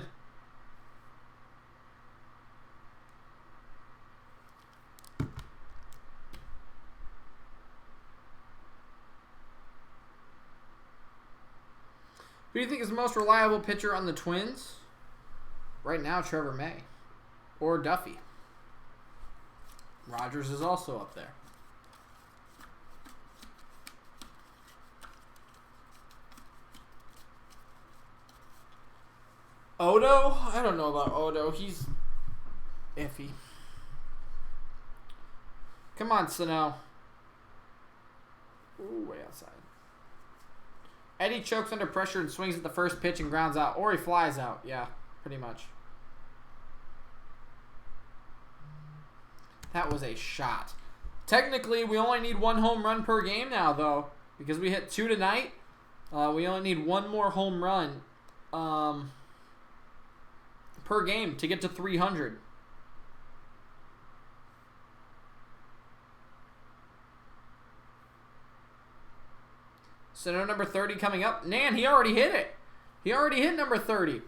do you think is the most reliable pitcher on the Twins? Right now, Trevor May. Or Duffy. Rogers is also up there. Odo? I don't know about Odo. He's iffy. Come on, Sano. Ooh, way outside. Eddie chokes under pressure and swings at the first pitch and grounds out. Or he flies out. Yeah, pretty much. That was a shot. Technically, we only need 1 home run per game now, though. Because we hit 2 tonight. We only need 1 more home run. Per game to get to 300. So no number 30 coming up. Nan, he already hit it. He already hit number 30.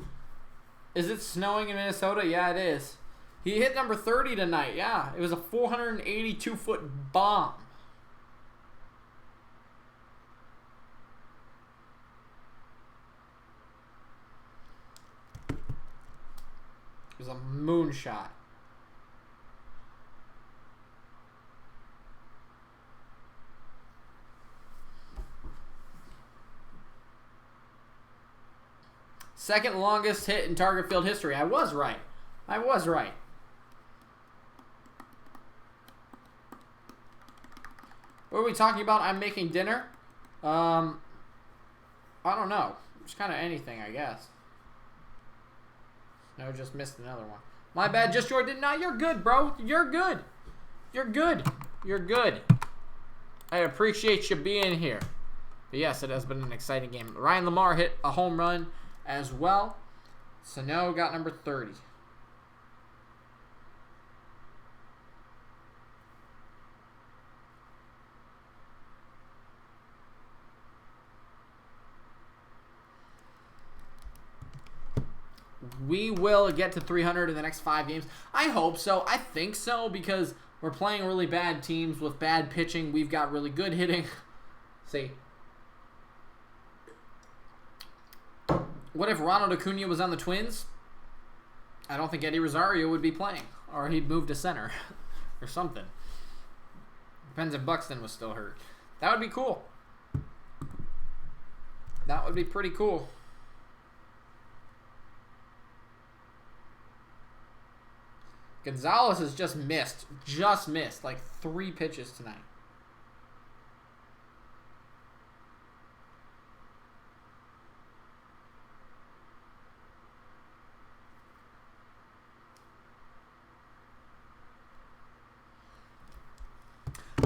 Is it snowing in Minnesota? Yeah, it is. He hit number 30 tonight. Yeah, it was a 482-foot bomb. It was a moonshot. Second longest hit in Target Field history. I was right. I was right. What are we talking about? I'm making dinner? I don't know. Just kind of anything, I guess. No, just missed another one. My bad, just Jordan. No, you're good, bro. You're good. You're good. You're good. I appreciate you being here. But yes, it has been an exciting game. Ryan Lamar hit a home run as well. Sano got number 30. We will get to 300 in the next 5 games. I hope so. I think so because we're playing really bad teams with bad pitching. We've got really good hitting. See. What if Ronald Acuna was on the Twins? I don't think Eddie Rosario would be playing. Or he'd move to center. Or something. Depends if Buxton was still hurt. That would be cool. That would be pretty cool. Gonzalez has just missed. Just missed. Like 3 pitches tonight.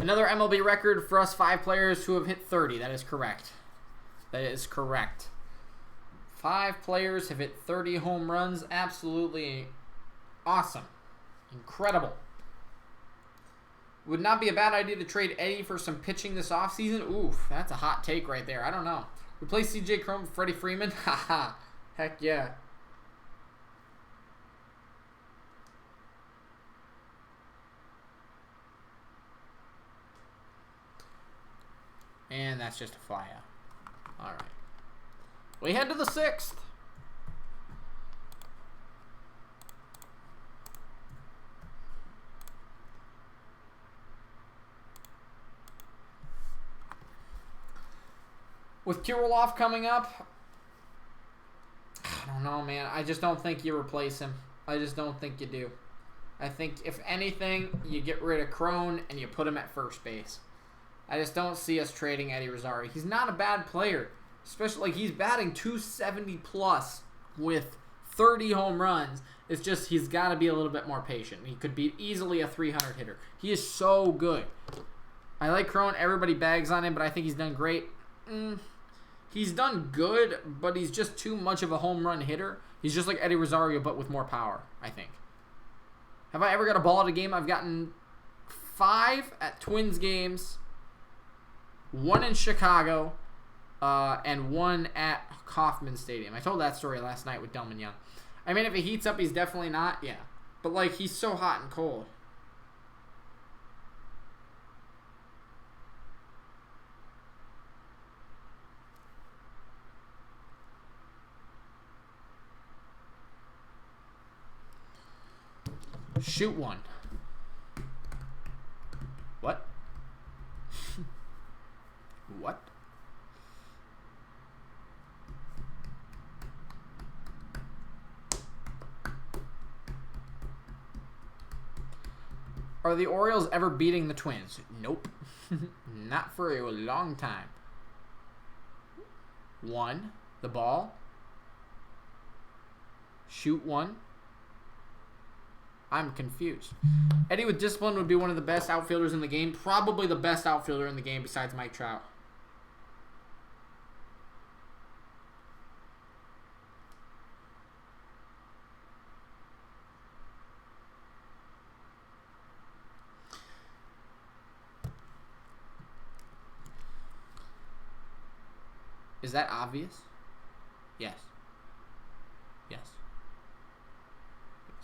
Another MLB record for us 5 players who have hit 30. That is correct. That is correct. 5 players have hit 30 home runs. Absolutely awesome. Incredible. Would not be a bad idea to trade Eddie for some pitching this offseason. Oof, that's a hot take right there. I don't know. Replace CJ Cron with Freddie Freeman? Haha. Heck yeah. And that's just a fly out. Alright. We head to the 6th. With Kirilloff coming up, I don't know, man. I just don't think you replace him. I just don't think you do. I think, if anything, you get rid of Cron and you put him at first base. I just don't see us trading Eddie Rosario. He's not a bad player. Especially, like, he's batting 270 plus with 30 home runs. It's just he's got to be a little bit more patient. He could be easily a 300 hitter. He is so good. I like Cron. Everybody bags on him, but I think he's done great. He's done good, but he's just too much of a home run hitter. He's just like Eddie Rosario, but with more power, I think. Have I ever got a ball at a game? I've gotten 5 at Twins games, 1 in Chicago, and 1 at Kauffman Stadium. I told that story last night with Delman Young. I mean, if he heats up, he's definitely not. Yeah. But, like, he's so hot and cold. Shoot one. What? What? Are the Orioles ever beating the Twins? Nope. Not for a long time. 1. The ball. Shoot 1. I'm confused. Eddie with discipline would be one of the best outfielders in the game. Probably the best outfielder in the game besides Mike Trout. Is that obvious? Yes. Yes. Yes.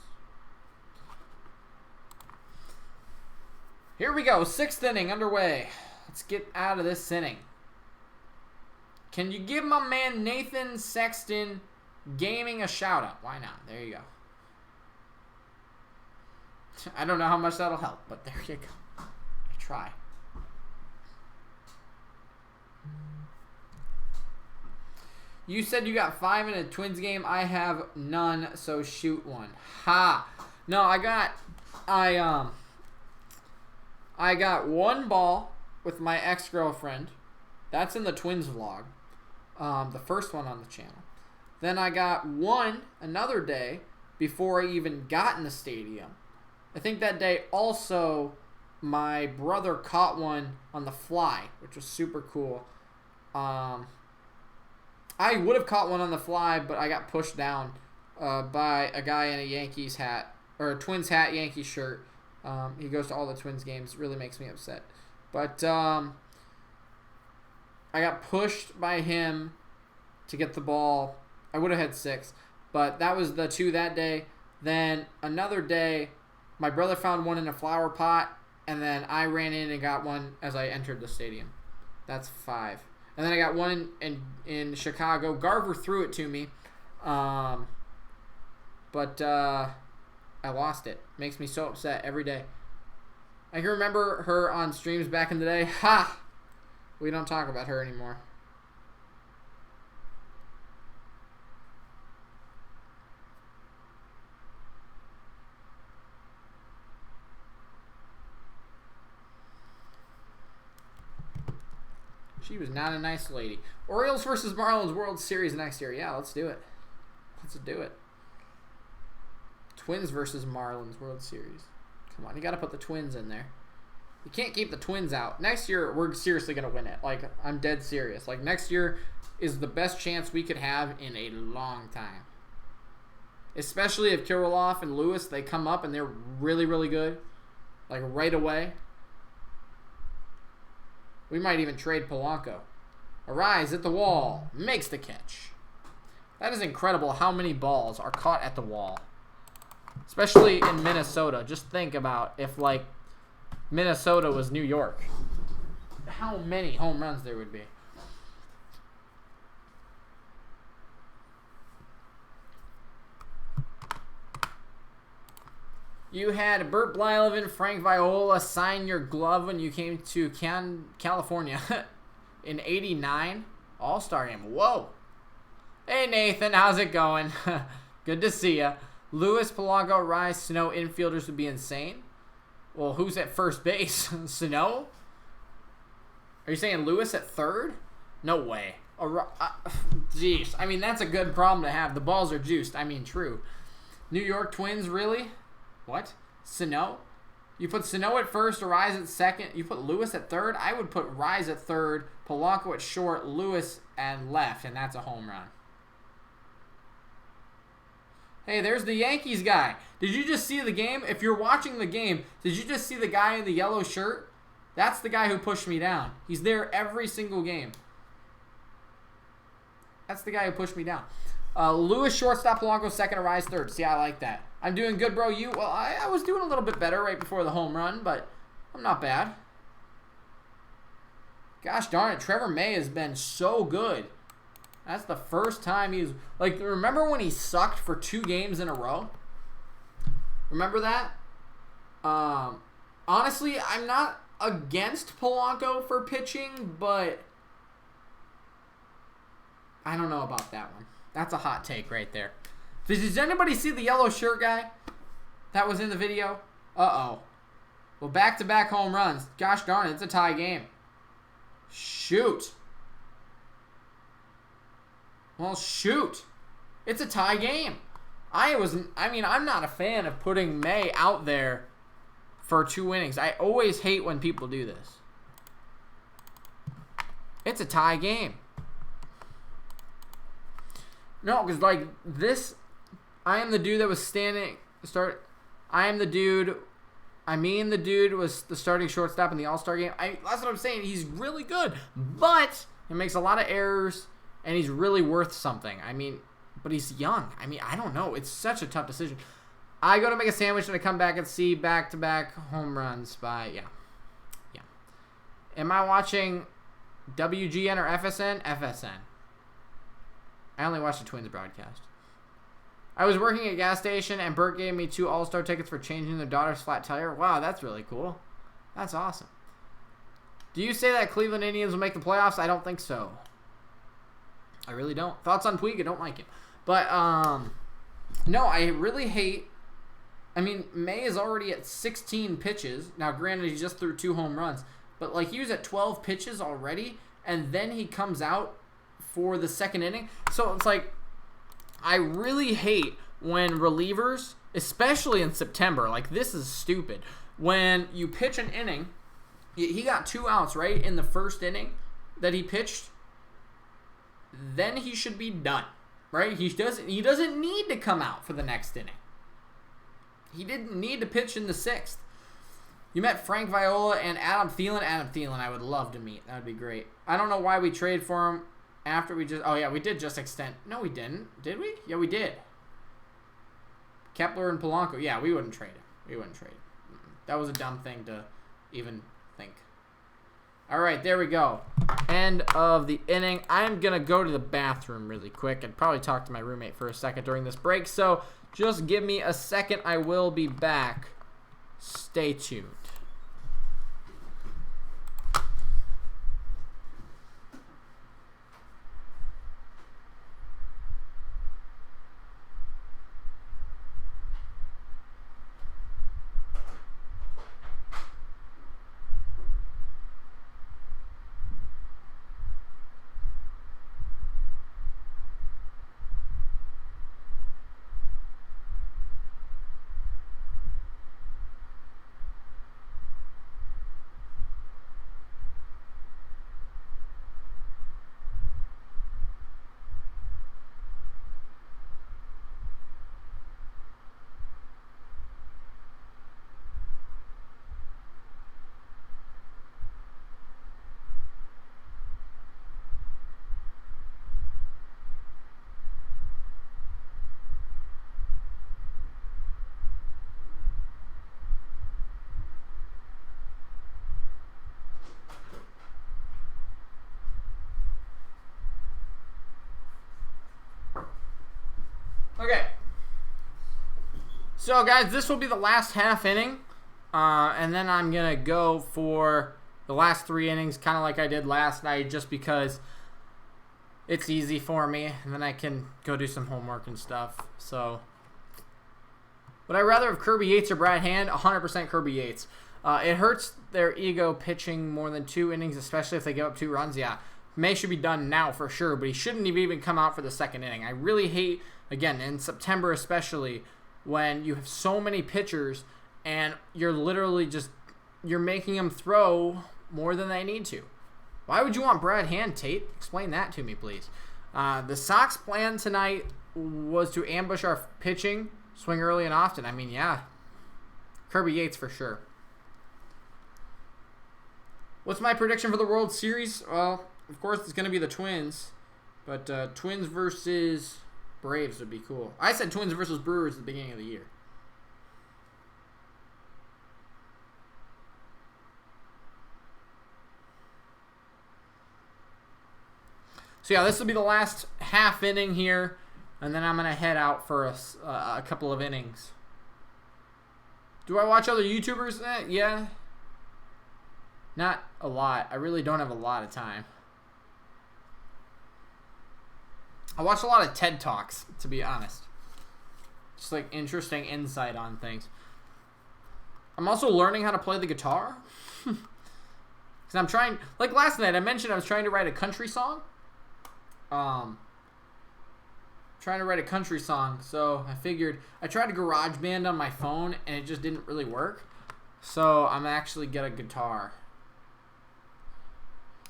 Here we go. 6th inning underway. Let's get out of this inning. Can you give my man Nathan Sexton Gaming a shout out? Why not? There you go. I don't know how much that'll help, but there you go. I try. You said you got 5 in a Twins game. I have none, so shoot one. Ha! No, I got one ball with my ex-girlfriend. That's in the Twins vlog. The first one on the channel. Then I got one another day before I even got in the stadium. I think that day also my brother caught one on the fly, which was super cool. I would have caught one on the fly, but I got pushed down by a guy in a Yankees hat, or a Twins hat, Yankees shirt. He goes to all the Twins games. It really makes me upset. But I got pushed by him to get the ball. I would have had 6, but that was the 2 that day. Then another day, my brother found one in a flower pot, and then I ran in and got one as I entered the stadium. That's 5. And then I got one in Chicago. Garver threw it to me, but I lost it. Makes me so upset every day. I can remember her on streams back in the day. Ha! We don't talk about her anymore. She was not a nice lady. Orioles versus Marlins World Series next year. Yeah, let's do it. Let's do it. Twins versus Marlins World Series. Come on, you got to put the Twins in there. You can't keep the Twins out. Next year, we're seriously going to win it. Like, I'm dead serious. Like, next year is the best chance we could have in a long time. Especially if Kirilloff and Lewis, they come up and they're really, really good. Like, right away. We might even trade Polanco. Arise at the wall. Makes the catch. That is incredible how many balls are caught at the wall. Especially in Minnesota. Just think about if, like, Minnesota was New York. How many home runs there would be. You had Bert Blyleven, Frank Viola sign your glove when you came to California in '89 All-Star Game. Whoa. Hey, Nathan. How's it going? Good to see ya. Lewis, Polanco, Rice, Sano infielders would be insane. Well, who's at first base? Sano? Are you saying Lewis at third? No way. Jeez. I mean, that's a good problem to have. The balls are juiced. I mean, true. New York Twins, really? What? Sano? You put Sano at first, Rise at second. You put Lewis at third? I would put Rise at third, Polanco at short, Lewis at left, and that's a home run. Hey, there's the Yankees guy. Did you just see the game? If you're watching the game, did you just see the guy in the yellow shirt? That's the guy who pushed me down. He's there every single game. That's the guy who pushed me down. Lewis shortstop, Polanco second, Arise third. See, I like that. I'm doing good, bro. You? Well, I was doing a little bit better right before the home run, but I'm not bad. Gosh darn it, Trevor May has been so good. That's the first time he's... Like, remember when he sucked for 2 games in a row? Remember that? Honestly, I'm not against Polanco for pitching, but I don't know about that one. That's a hot take right there. Does anybody see the yellow shirt guy that was in the video? Uh-oh. Well, back-to-back home runs. Gosh darn it, it's a tie game. Shoot. Well, shoot. It's a tie game. I'm not a fan of putting May out there for 2 innings. I always hate when people do this. It's a tie game. No, because, like, this... I am the dude that was standing... the dude was the starting shortstop in the All-Star game. That's what I'm saying. He's really good. But he makes a lot of errors. and he's really worth something. I mean, but he's young. I mean, I don't know. It's such a tough decision. I go to make a sandwich and I come back and see back-to-back home runs by, yeah. Am I watching WGN or FSN? FSN. I only watch the Twins broadcast. I was working at a gas station and Bert gave me 2 All-Star tickets for changing their daughter's flat tire. Wow, that's really cool. That's awesome. Do you say that Cleveland Indians will make the playoffs? I don't think so. I really don't. Thoughts on Puig? I don't like him. But, no, I really hate... I mean, May is already at 16 pitches. Now, granted, he just threw 2 home runs. But, like, he was at 12 pitches already, and then he comes out for the second inning. So, it's like, I really hate when relievers, especially in September, like, this is stupid. When you pitch an inning, he got 2 outs, right, in the first inning that he pitched. Then he should be done, right? He doesn't need to come out for the next inning. He didn't need to pitch in the 6th. You met Frank Viola and Adam Thielen. Adam Thielen, I would love to meet. That would be great. I don't know why we traded for him after we just... Oh, yeah, we did just extend... No, we didn't. Did we? Yeah, we did. Kepler and Polanco. Yeah, we wouldn't trade him. We wouldn't trade him. That was a dumb thing to even think. All right, there we go. End of the inning. I'm going to go to the bathroom really quick and probably talk to my roommate for a second during this break. So just give me a second. I will be back. Stay tuned. Okay. So, guys, this will be the last half inning. And then I'm going to go for the last 3 innings, kind of like I did last night, just because it's easy for me. And then I can go do some homework and stuff. So, would I rather have Kirby Yates or Brad Hand? 100% Kirby Yates. It hurts their ego pitching more than 2 innings, especially if they give up 2 runs. Yeah, May should be done now for sure, but he shouldn't have even come out for the second inning. I really hate, again, in September especially, when you have so many pitchers and you're literally just, you're making them throw more than they need to. Why would you want Brad Hand, Tate? Explain that to me, please. The Sox plan tonight was to ambush our pitching, swing early and often. I mean, yeah, Kirby Yates for sure. What's my prediction for the World Series? Well, of course, it's going to be the Twins. But Twins versus Braves would be cool. I said Twins versus Brewers at the beginning of the year. So, yeah, this will be the last half inning here. And then I'm going to head out for a couple of innings. Do I watch other YouTubers? Yeah. Not a lot. I really don't have a lot of time. I watch a lot of TED Talks, to be honest. Just like interesting insight on things. I'm also learning how to play the guitar. Because I'm trying, like last night I mentioned I was trying to write a country song. Trying to write a country song. So I figured, I tried to GarageBand on my phone and it just didn't really work. So I'm actually get a guitar.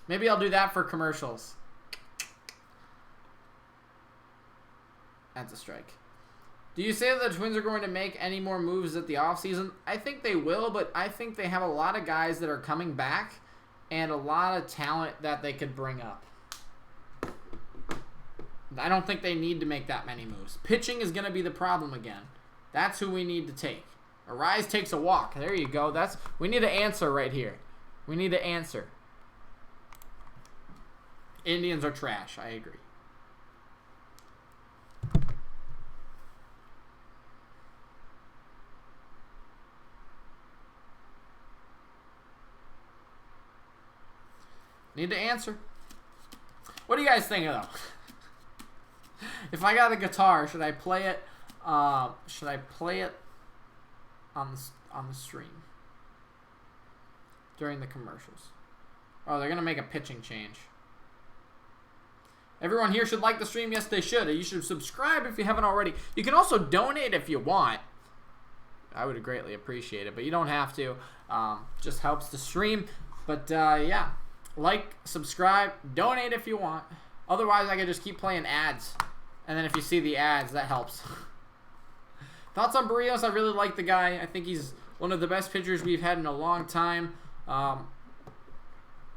Maybe I'll do that for commercials. That's a strike. Do you say that the Twins are going to make any more moves at the offseason? I think they will, but I think they have a lot of guys that are coming back and a lot of talent that they could bring up. I don't think they need to make that many moves. Pitching is going to be the problem again. That's who we need to take. Arise takes a walk. There you go. We need to answer right here. We need to answer. Indians are trash. I agree. Need to answer. What do you guys think of though? If I got a guitar, should I play it? Should I play it on the stream during the commercials? Oh, they're gonna make a pitching change. Everyone here should like the stream. Yes, they should. You should subscribe if you haven't already. You can also donate if you want. I would greatly appreciate it, but you don't have to. Just helps the stream. But yeah. Like, subscribe, donate if you want. Otherwise, I could just keep playing ads. And then if you see the ads, that helps. Thoughts on Barrios? I really like the guy. I think he's one of the best pitchers we've had in a long time.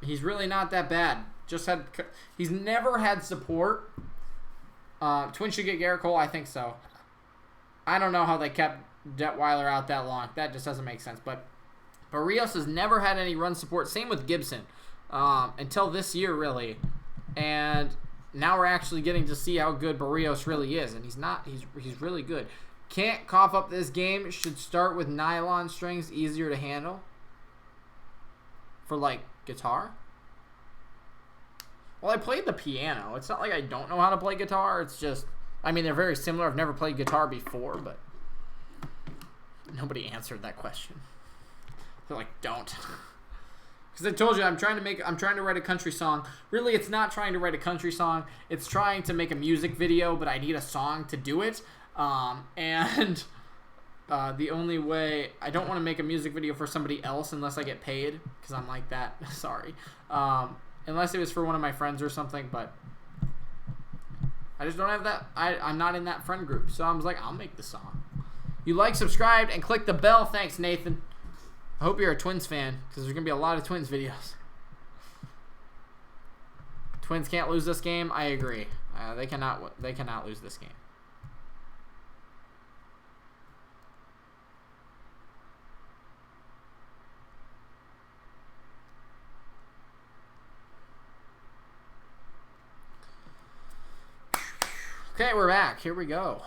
He's really not that bad. He's never had support. Twins should get Garrett Cole. I think so. I don't know how they kept Detweiler out that long. That just doesn't make sense. But Barrios has never had any run support. Same with Gibson. Until this year, really. And now we're actually getting to see how good Barrios really is. And he's really good. Can't cough up this game. Should start with nylon strings. Easier to handle. For, like, guitar. Well, I played the piano. It's not like I don't know how to play guitar. It's just, I mean, they're very similar. I've never played guitar before, but nobody answered that question. They're like, don't. Because I told you, I'm trying to write a country song. Really, it's not trying to write a country song. It's trying to make a music video, but I need a song to do it. The only way, I don't want to make a music video for somebody else unless I get paid, because I'm like that. Sorry. Unless it was for one of my friends or something, but I just don't have that. I'm not in that friend group, so I was like, I'll make the song. You like, subscribe, and click the bell. Thanks, Nathan. I hope you're a Twins fan, because there's going to be a lot of Twins videos. Twins can't lose this game. I agree. They cannot lose this game. Okay, we're back. Here we go.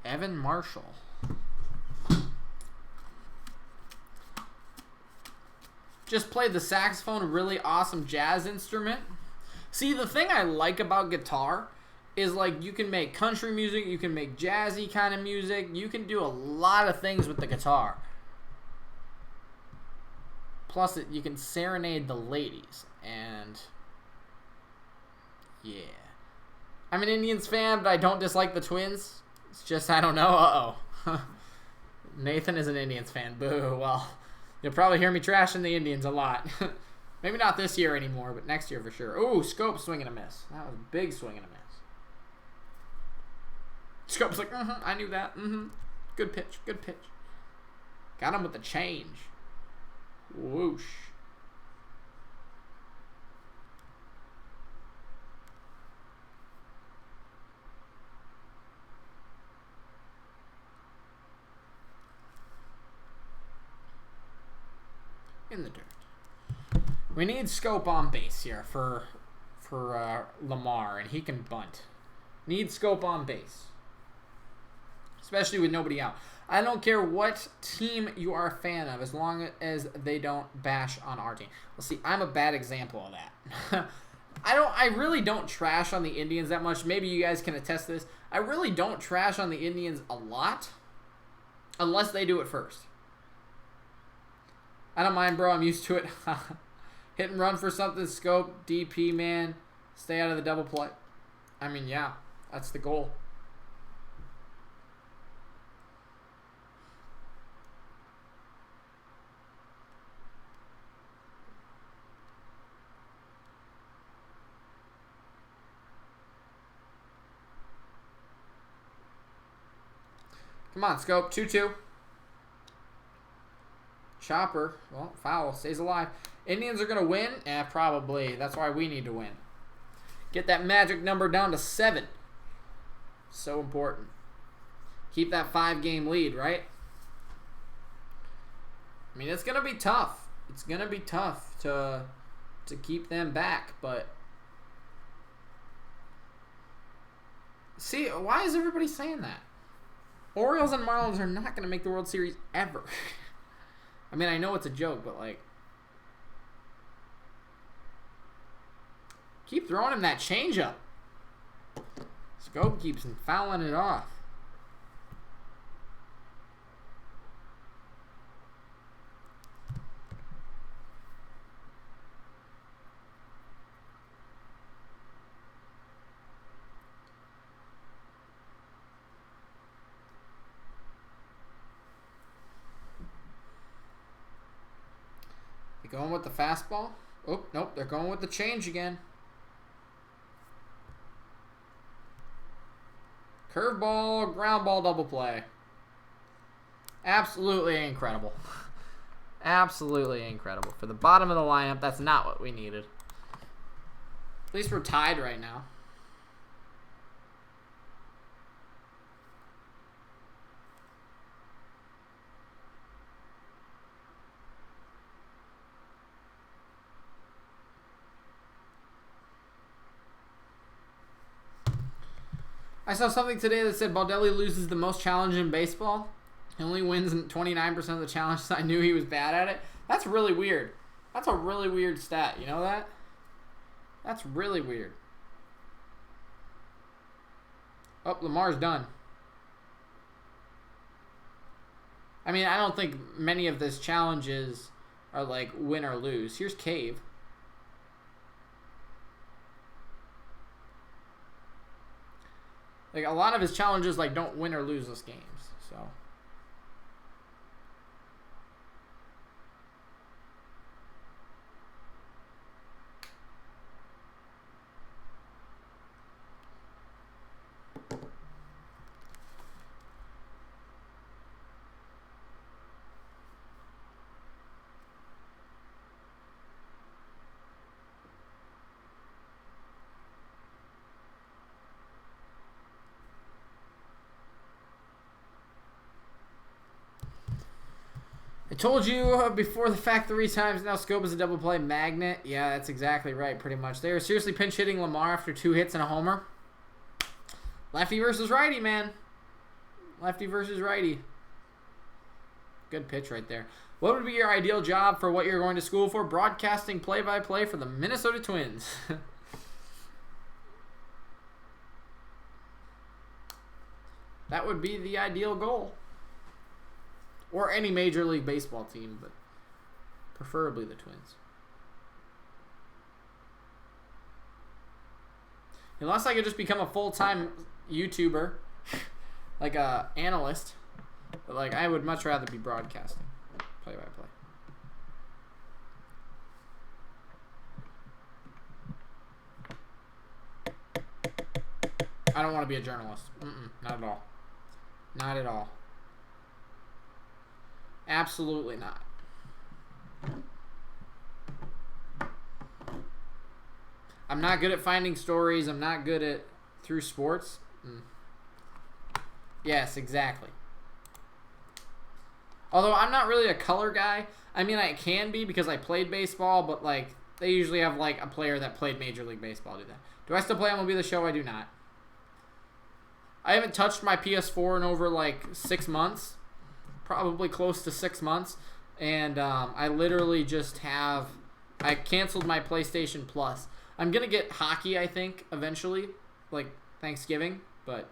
Evan Marshall. Just played the saxophone, a really awesome jazz instrument. See, the thing I like about guitar is, like, you can make country music, you can make jazzy kind of music, you can do a lot of things with the guitar. Plus, you can serenade the ladies, and yeah. I'm an Indians fan, but I don't dislike the Twins. It's just, I don't know. Uh-oh. Nathan is an Indians fan. Boo. Well, you'll probably hear me trashing the Indians a lot. Maybe not this year anymore, but next year for sure. Ooh, Scope swing and a miss. That was a big swing and a miss. Scope's like, I knew that. Good pitch, good pitch. Got him with the change. Whoosh. In the dirt. We need Scope on base here for Lamar, and he can bunt. Need Scope on base. Especially with nobody out. I don't care what team you are a fan of, as long as they don't bash on our team. Well, see, I'm a bad example of that. I really don't trash on the Indians that much. Maybe you guys can attest to this. I really don't trash on the Indians a lot, unless they do it first. I don't mind, bro. I'm used to it. Hit and run for something. Scope, DP, man. Stay out of the double play. I mean, yeah, that's the goal. Come on, Scope. 2-2. Chopper. Well, foul. Stays alive. Indians are going to win? Probably. That's why we need to win. Get that magic number down to 7. So important. Keep that 5-game lead, right? I mean, it's going to be tough. It's going to be tough to keep them back, but... See, why is everybody saying that? Orioles and Marlins are not going to make the World Series ever. I mean, I know it's a joke, but like... Keep throwing him that changeup. Scope keeps fouling it off. They going with the fastball? Oh, nope, they're going with the change again. Curveball, ground ball, double play. Absolutely incredible. Absolutely incredible. For the bottom of the lineup, that's not what we needed. At least we're tied right now. I saw something today that said Baldelli loses the most challenges in baseball. He only wins 29% of the challenges. I knew he was bad at it. That's really weird. That's a really weird stat. You know that? That's really weird. Oh, Lamar's done. I mean, I don't think many of his challenges are like win or lose. Here's Cave. Like, a lot of his challenges, like, don't win or lose us games, so. I told you before the fact 3 times now. Scope is a double play magnet. Yeah, that's exactly right, pretty much. They are seriously pinch hitting Lamar after 2 hits and a homer. Lefty versus righty, man. Lefty versus righty. Good pitch right there. What would be your ideal job for what you're going to school for? Broadcasting play-by-play for the Minnesota Twins. That would be the ideal goal. Or any Major League Baseball team, but preferably the Twins. Unless I could just become a full-time YouTuber, like a analyst. But like, I would much rather be broadcasting, play-by-play. I don't want to be a journalist. Not at all. Not at all. Absolutely not. I'm not good at finding stories. I'm not good at through sports. Yes, exactly. Although I'm not really a color guy. I mean, I can be because I played baseball, but like they usually have like a player that played Major League Baseball do that. Do I still play MLB The Show? I do not. I haven't touched my PS4 in over like 6 months. Probably close to 6 months, and I literally just I canceled my PlayStation Plus. I'm gonna get hockey, I think, eventually, like Thanksgiving, but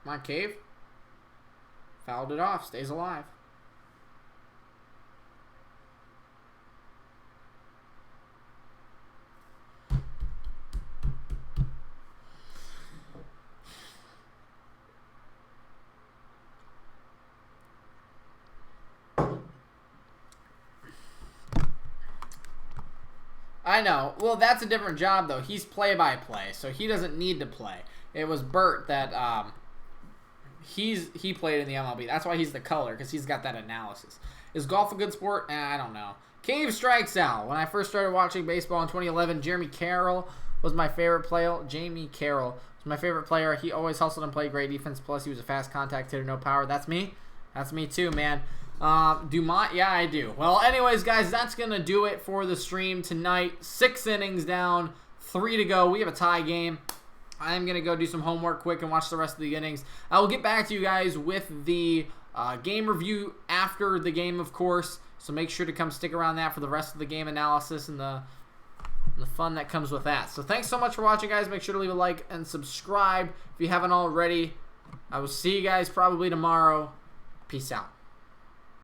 come on, Cave. Fouled it off, stays alive. I know. Well, that's a different job, though. He's play-by-play, so he doesn't need to play. It was Bert that he played in the MLB. That's why he's the color, because he's got that analysis. Is golf a good sport? I don't know. Cave strikes out. When I first started watching baseball in 2011, Jamie Carroll was my favorite player. Jamie Carroll was my favorite player. He always hustled and played great defense. Plus, he was a fast contact hitter, no power. That's me. That's me too, man. Dumont? Yeah, I do. Well, anyways, guys, that's going to do it for the stream tonight. 6 innings down, 3 to go. We have a tie game. I'm going to go do some homework quick and watch the rest of the innings. I will get back to you guys with the game review after the game, of course. So make sure to come stick around that for the rest of the game analysis and the fun that comes with that. So thanks so much for watching, guys. Make sure to leave a like and subscribe if you haven't already. I will see you guys probably tomorrow. Peace out.